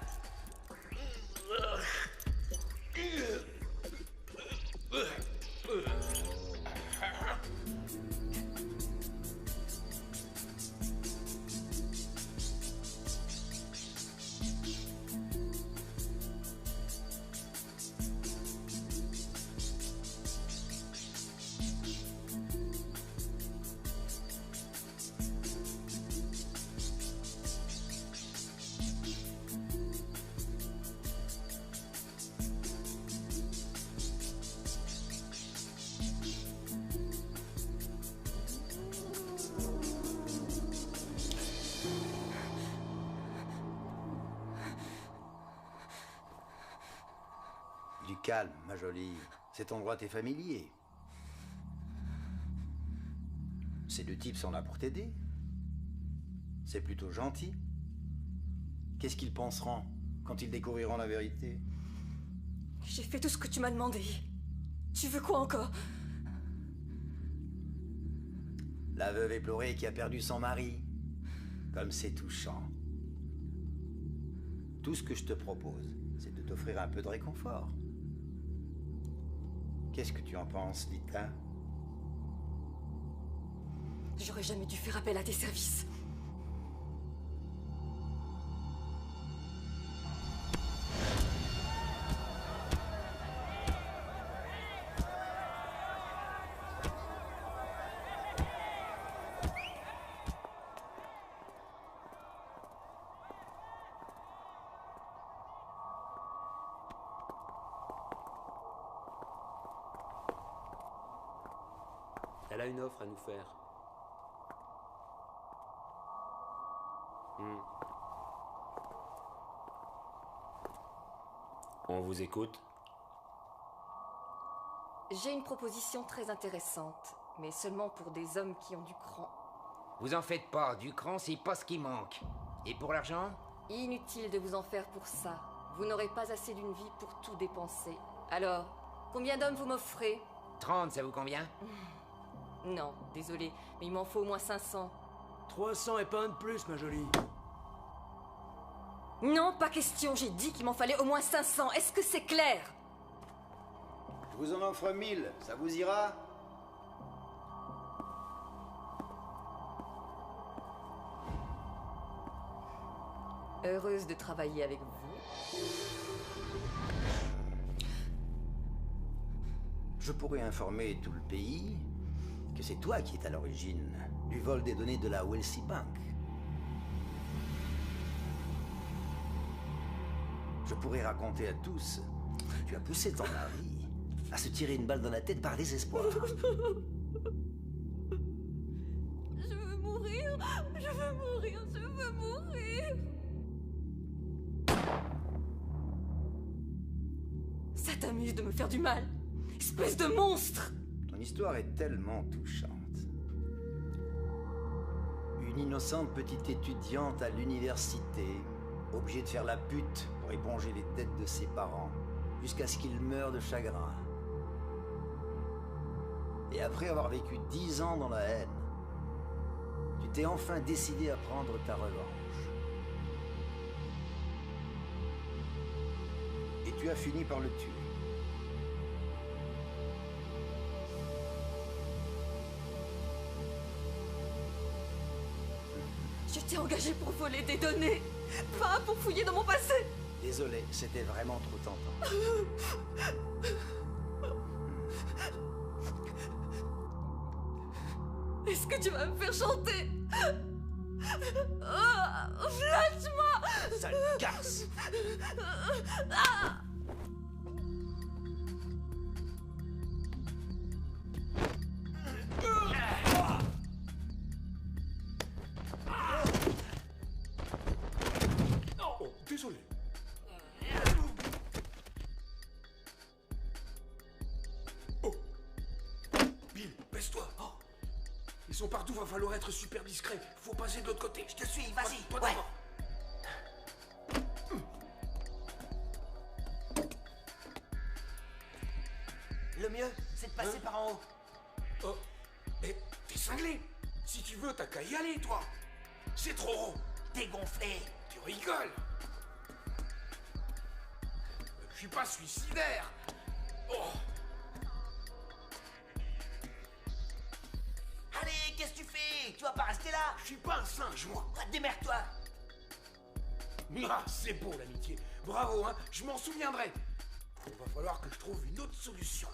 Du calme, ma jolie. Cet endroit t'est familier. Ces deux types sont là pour t'aider. C'est plutôt gentil. Qu'est-ce qu'ils penseront quand ils découvriront la vérité? J'ai fait tout ce que tu m'as demandé. Tu veux quoi encore? La veuve éplorée qui a perdu son mari. Comme c'est touchant. Tout ce que je te propose, c'est de t'offrir un peu de réconfort. Qu'est-ce que tu en penses, Lita? J'aurais jamais dû faire appel à tes services. Elle a une offre à nous faire. On vous écoute. J'ai une proposition très intéressante, mais seulement pour des hommes qui ont du cran. Vous en faites pas, du cran, c'est pas ce qui manque. Et pour l'argent? Inutile de vous en faire pour ça. Vous n'aurez pas assez d'une vie pour tout dépenser. Alors, combien d'hommes vous m'offrez? 30, ça vous convient? Non, désolé, mais il m'en faut au moins 500. 300 et pas un de plus, ma jolie. Non, pas question, j'ai dit qu'il m'en fallait au moins 500. Est-ce que c'est clair? Je vous en offre 1000, ça vous ira? Heureuse de travailler avec vous. Je pourrais informer tout le pays que c'est toi qui es à l'origine du vol des données de la Wellesley Bank. Je pourrais raconter à tous que tu as poussé ton mari à se tirer une balle dans la tête par désespoir. Je veux mourir, je veux mourir, je veux mourir. Ça t'amuse de me faire du mal, espèce de monstre! Ton histoire est tellement touchante. Une innocente petite étudiante à l'université, obligée de faire la pute pour éponger les dettes de ses parents, jusqu'à ce qu'ils meurent de chagrin. Et après avoir vécu 10 ans dans la haine, tu t'es enfin décidé à prendre ta revanche. Et tu as fini par le tuer. Je t'es engagé pour voler des données, pas pour fouiller dans mon passé. Désolé, c'était vraiment trop tentant. Est-ce que tu vas me faire chanter? Lâche-moi! Sale garce! Oh, désolé. Oh. Bill, baisse-toi. Oh. Ils sont partout, va falloir être super discret. Faut passer de l'autre côté. Je te suis, vas-y. Toi Ouais. d'abord. Le mieux, c'est de passer par en haut. Oh. Mais t'es cinglé. Si tu veux, t'as qu'à y aller, toi. C'est trop haut. Dégonflé. Tu rigoles. Je suis pas suicidaire. Oh. Allez, qu'est-ce que tu fais? Tu vas pas rester là? Je suis pas un singe, moi. Ah, démerde-toi. Ah, c'est beau l'amitié. Bravo, hein. Je m'en souviendrai. Il va falloir que je trouve une autre solution.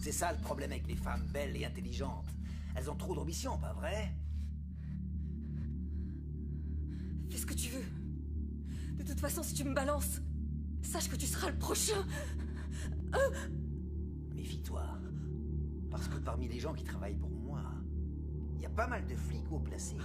C'est ça le problème avec les femmes belles et intelligentes. Elles ont trop d'ambition, pas vrai? Fais ce que tu veux. De toute façon, si tu me balances, sache que tu seras le prochain. Méfie-toi. Parce que parmi les gens qui travaillent pour moi, il y a pas mal de flics haut placés.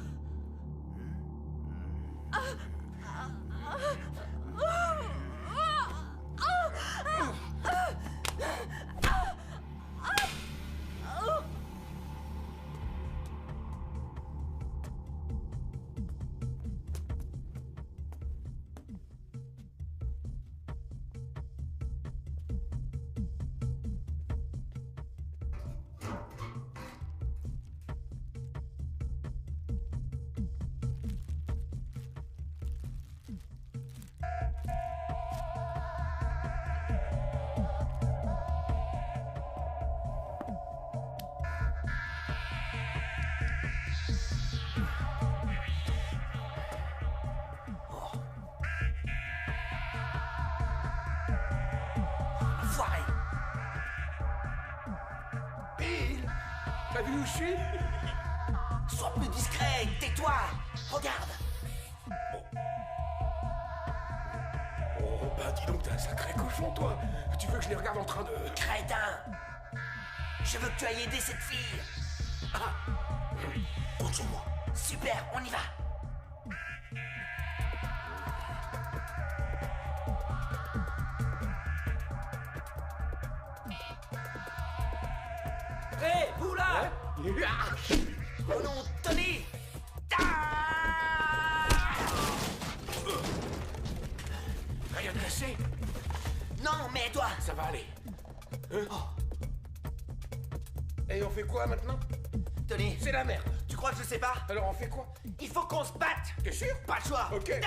T'as vu où je suis? Sois plus discret, tais-toi. Regarde. Oh, bah dis donc, t'es un sacré cochon, toi. Tu veux que je les regarde en train de... Crétin. Je veux que tu ailles aider cette fille. Ah. Compte sur moi. Super, on y va. Hé, vous là! Oh non, Tony! Rien de cassé? Non, mais toi! Ça va aller. Et on fait quoi maintenant? Tony! C'est la merde. Tu crois que je sais pas? Alors on fait quoi? Il faut qu'on se batte! T'es sûr? Pas le choix! Ok.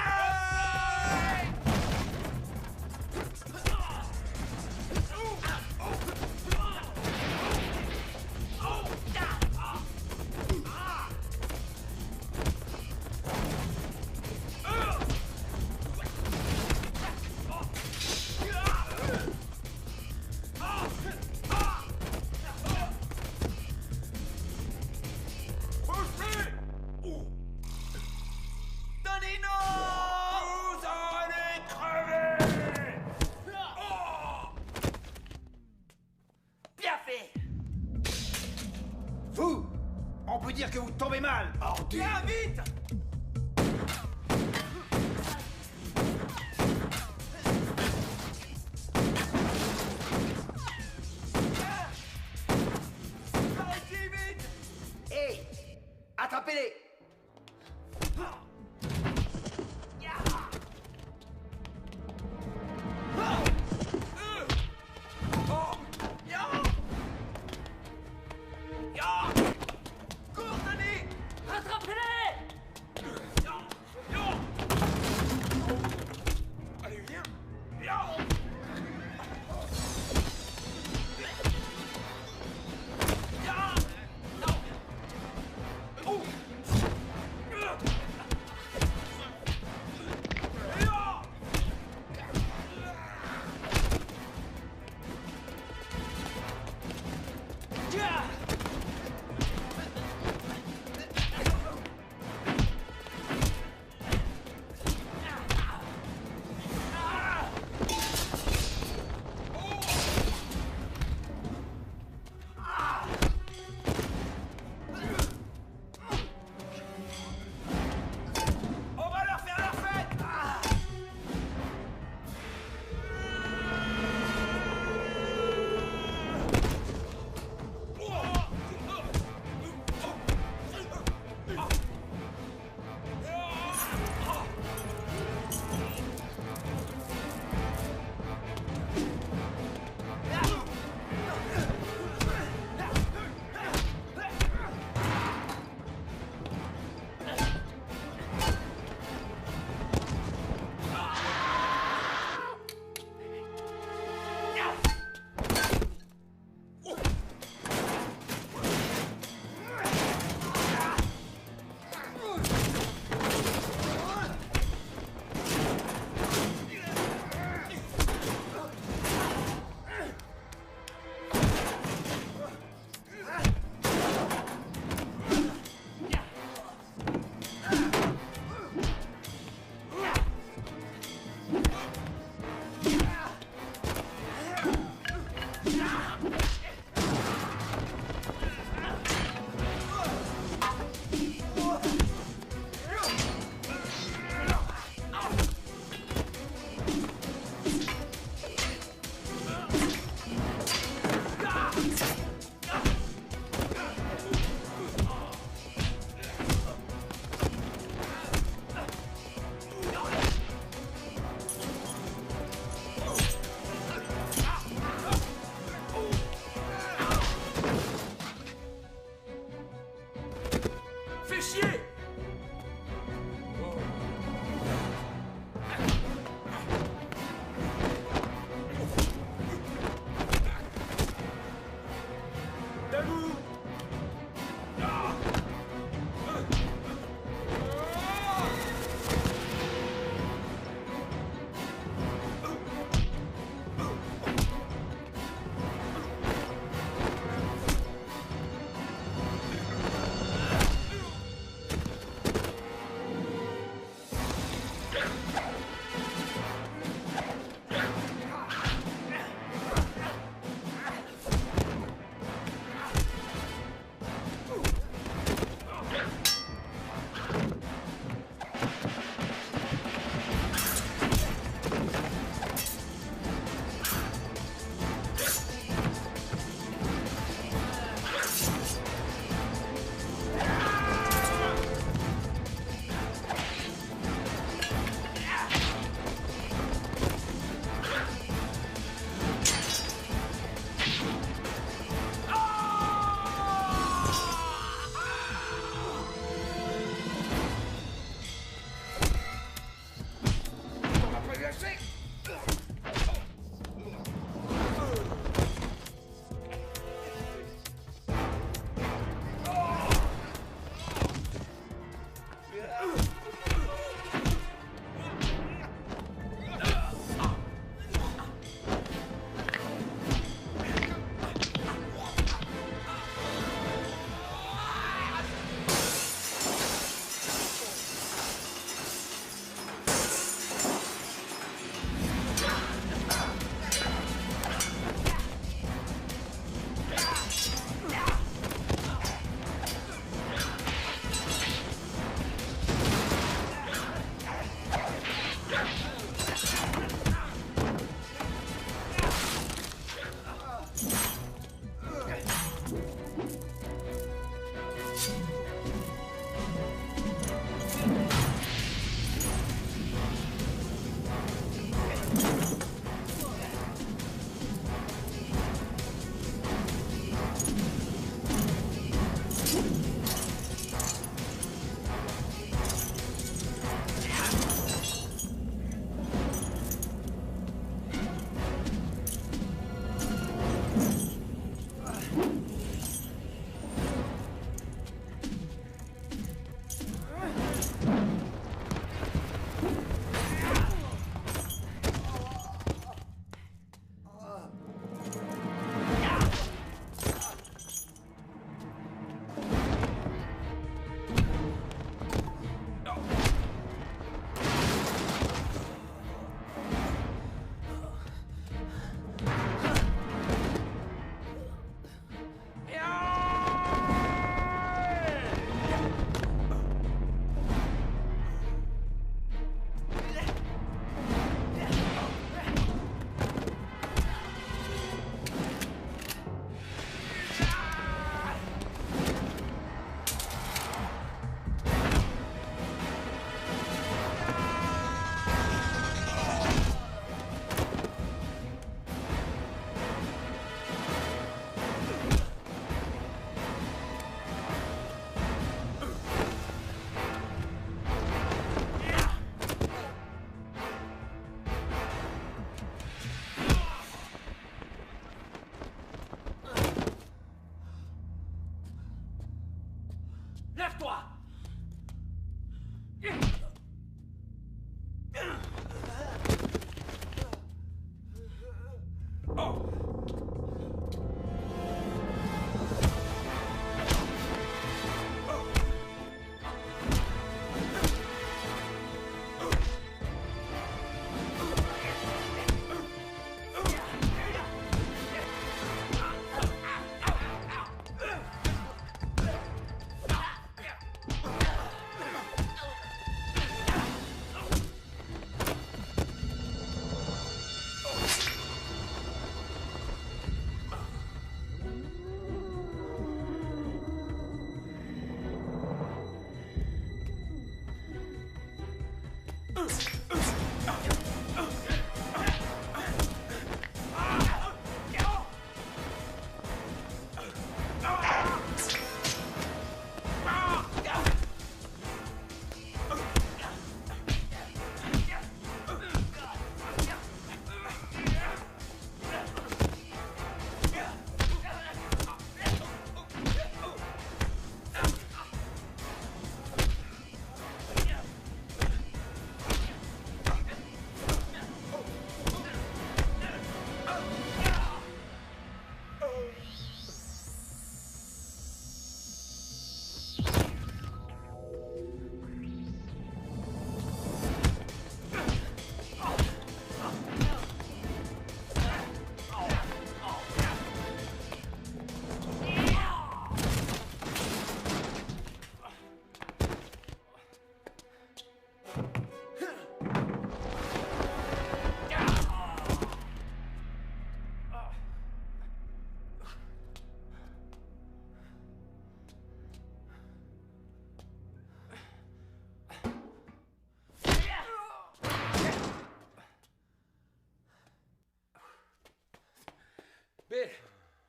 Tony, non! Vous allez crever! Bien fait! Vous! On peut dire que vous tombez mal! Viens vite! Par ici, vite! Hé! Attrapez-les! Cours, Tony! Rattrapez-les! Allez, viens! Debout.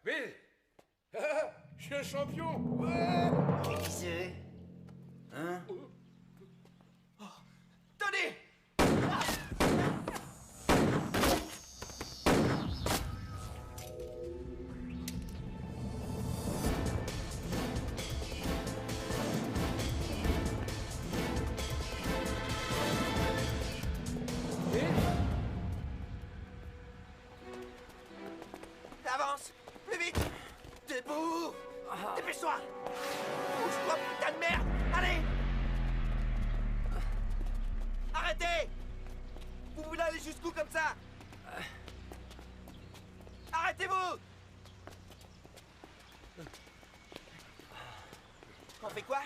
Bill! Ah, je suis un champion! Ouais. Qui c'est? Hein? Tony! Avance! Plus vite! Debout! Dépêche-toi! Bouge-toi, putain de merde! Allez! Arrêtez! Vous voulez aller jusqu'où comme ça? Arrêtez-vous! On fait quoi?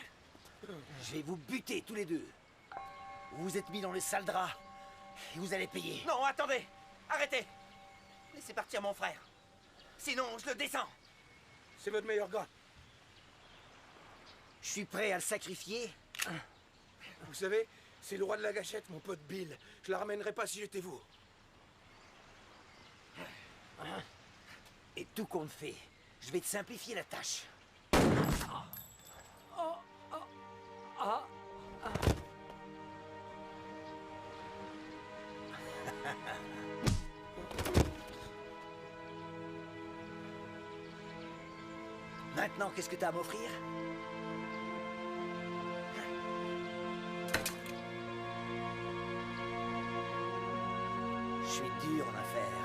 Je vais vous buter tous les deux. Vous vous êtes mis dans le sale drap. Et vous allez payer. Non, attendez! Arrêtez! Laissez partir mon frère. Sinon, je le descends. C'est votre meilleur gars. Je suis prêt à le sacrifier. Vous savez, c'est le roi de la gâchette, mon pote Bill. Je la ramènerai pas si j'étais vous. Et tout compte fait, je vais te simplifier la tâche. Maintenant, qu'est-ce que t'as à m'offrir? Je suis dur en affaires.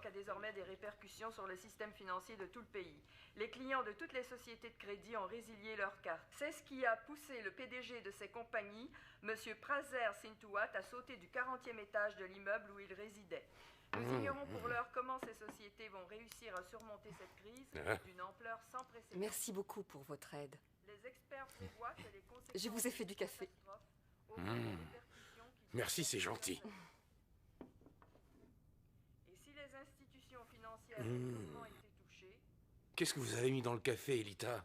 A désormais des répercussions sur le système financier de tout le pays. Les clients de toutes les sociétés de crédit ont résilié leurs cartes. C'est ce qui a poussé le PDG de ces compagnies, M. Prazer Sintuat, à sauter du 40e étage de l'immeuble où il résidait. Nous ignorons pour l'heure comment ces sociétés vont réussir à surmonter cette crise d'une ampleur sans précédent. Merci beaucoup pour votre aide. Les experts prévoient que les conséquences Je vous ai fait du café. Merci, c'est gentil. Qu'est-ce que vous avez mis dans le café, Elita?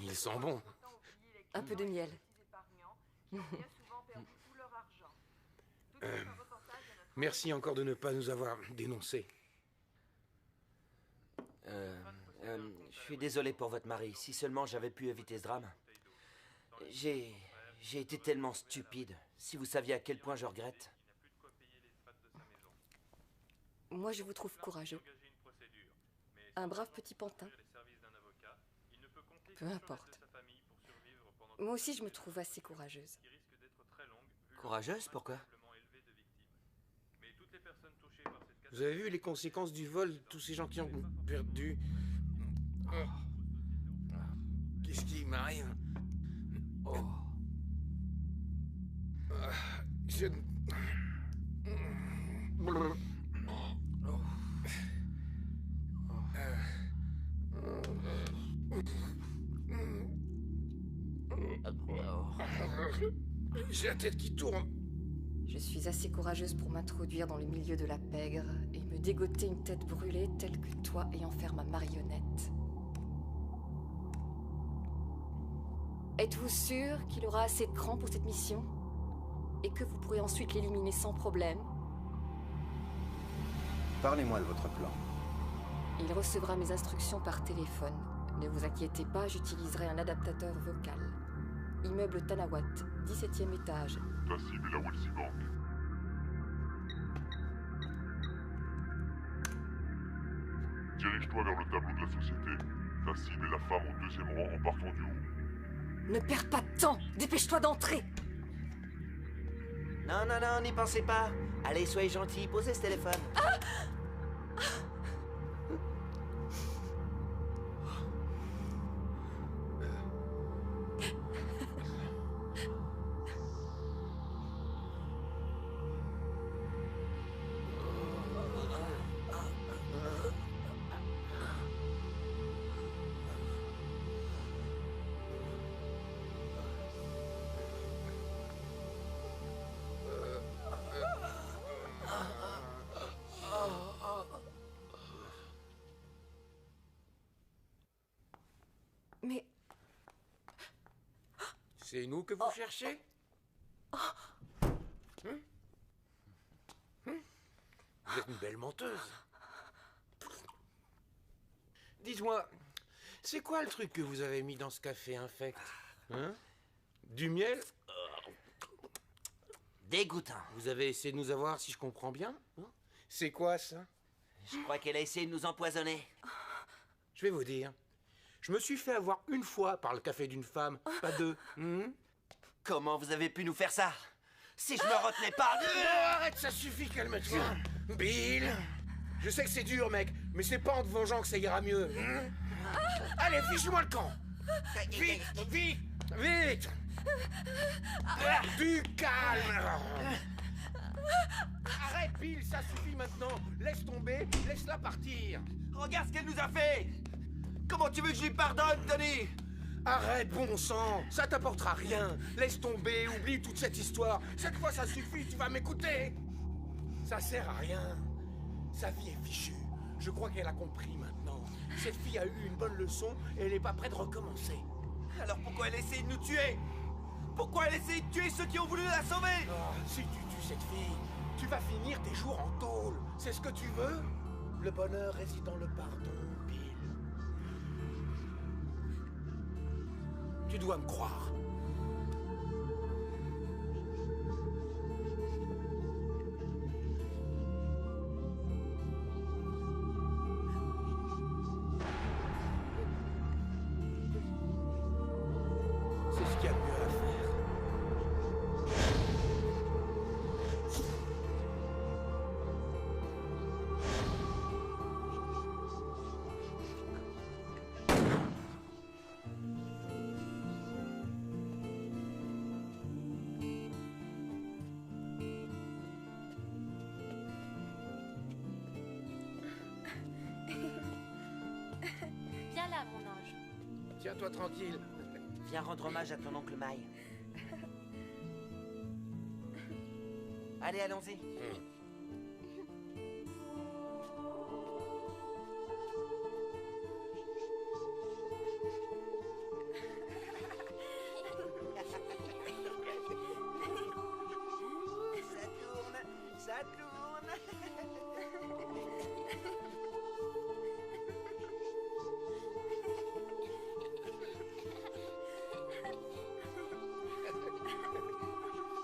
Il sent bon. Un peu de miel. Merci encore de ne pas nous avoir dénoncés. Je suis désolé pour votre mari. Si seulement j'avais pu éviter ce drame. J'ai été tellement stupide. Si vous saviez à quel point je regrette. Moi, je vous trouve courageux. Un brave petit pantin. Peu importe. Moi aussi, je me trouve assez courageuse. Courageuse? Pourquoi? Vous avez vu les conséquences du vol? Tous ces gens qui ont perdu... Qu'est-ce qui m'arrive? Je... J'ai la tête qui tourne. Je suis assez courageuse pour m'introduire dans le milieu de la pègre et me dégoter une tête brûlée telle que toi et en faire ma marionnette. Êtes-vous sûr qu'il aura assez de cran pour cette mission? Et que vous pourrez ensuite l'éliminer sans problème? Parlez-moi de votre plan. Il recevra mes instructions par téléphone. Ne vous inquiétez pas, j'utiliserai un adaptateur vocal. Immeuble Tanawat, 17e étage. Ta cible est la Welsi Bank. Dirige-toi vers le tableau de la société. Ta cible est la femme au deuxième rang en partant du haut. Ne perds pas de temps! Dépêche-toi d'entrer! Non, non, non, n'y pensez pas. Allez, soyez gentils, posez ce téléphone. Mais... C'est nous que vous cherchez? Vous êtes une belle menteuse. Dites-moi, c'est quoi le truc que vous avez mis dans ce café infect? Hein? Du miel? Dégoûtant. Vous avez essayé de nous avoir, si je comprends bien? C'est quoi ça? Je crois qu'elle a essayé de nous empoisonner. Je vais vous dire. Je me suis fait avoir une fois par le café d'une femme, pas deux. Comment vous avez pu nous faire ça? Si je me retenais pas... Arrête, ça suffit, calme-toi. Bill, je sais que c'est dur, mec, mais c'est pas en te vengeant que ça ira mieux. Allez, fiche-moi le camp. Vite, vite, vite. Du calme. Arrête, Bill, ça suffit maintenant. Laisse tomber, laisse-la partir. Regarde ce qu'elle nous a fait. Comment tu veux que je lui pardonne, Tony? Arrête, bon sang, ça t'apportera rien. Laisse tomber, oublie toute cette histoire. Cette fois, ça suffit, tu vas m'écouter. Ça sert à rien. Sa vie est fichue. Je crois qu'elle a compris maintenant. Cette fille a eu une bonne leçon et elle n'est pas prête de recommencer. Alors pourquoi elle essaie de nous tuer? Pourquoi elle essaie de tuer ceux qui ont voulu la sauver? Si tu tues cette fille, tu vas finir tes jours en tôle. C'est ce que tu veux? Le bonheur réside dans le pardon, Bill. Tu dois me croire. C'est ce qu'il y a de mieux à faire. Viens là, mon ange. Tiens-toi tranquille. Viens rendre hommage à ton oncle Maï. Allez, allons-y. Ça tourne.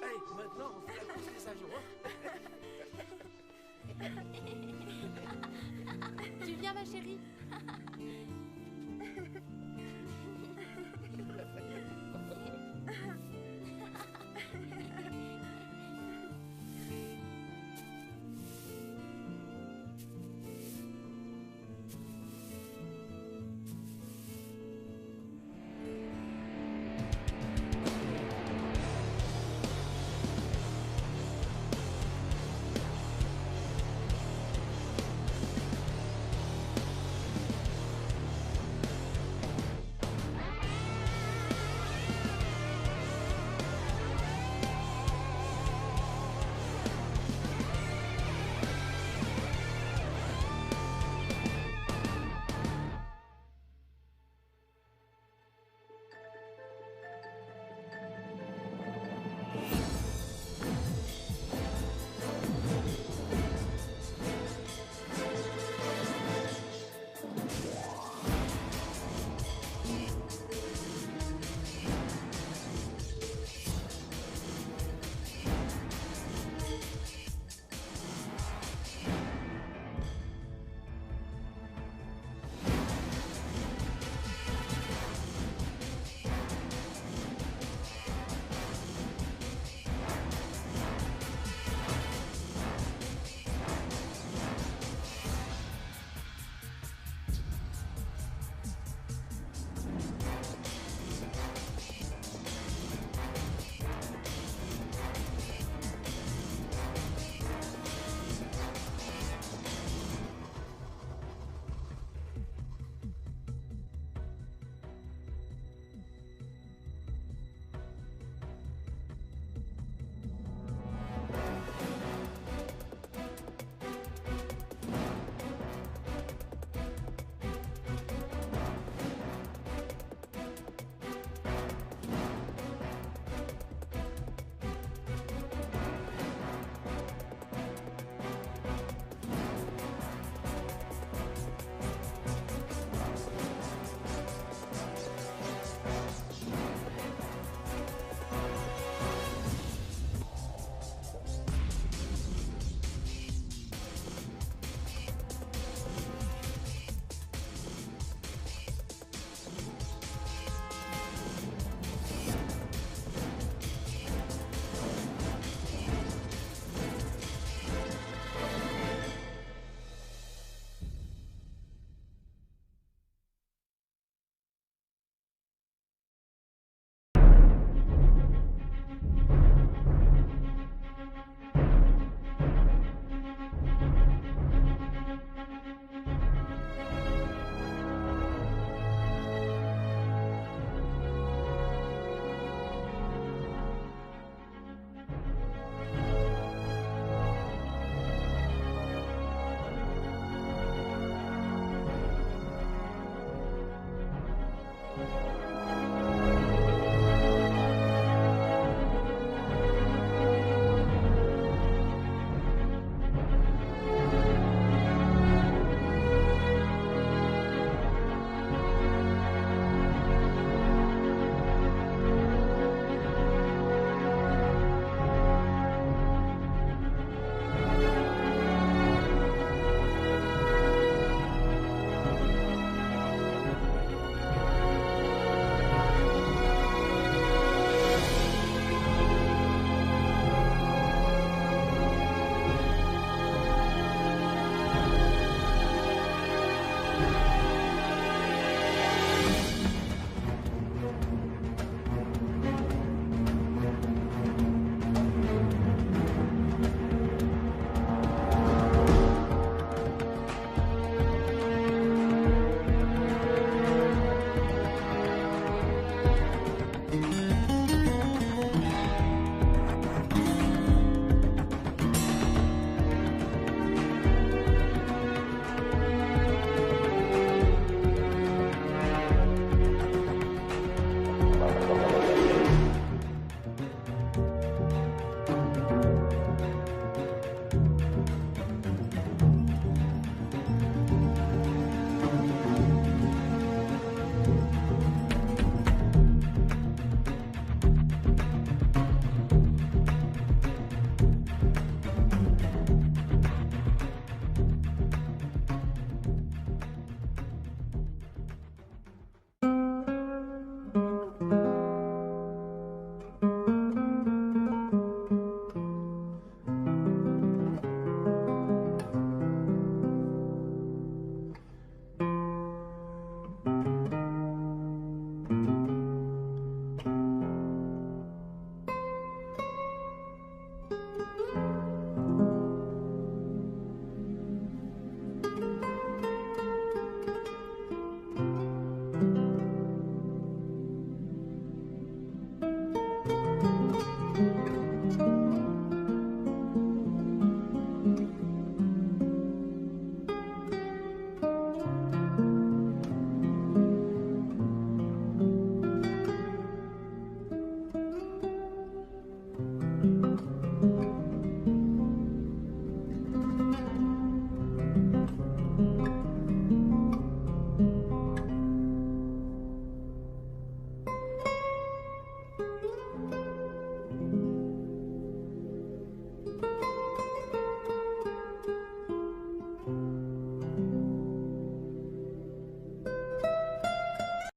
Allez, maintenant, on fait la course des avions. Tu viens, ma chérie?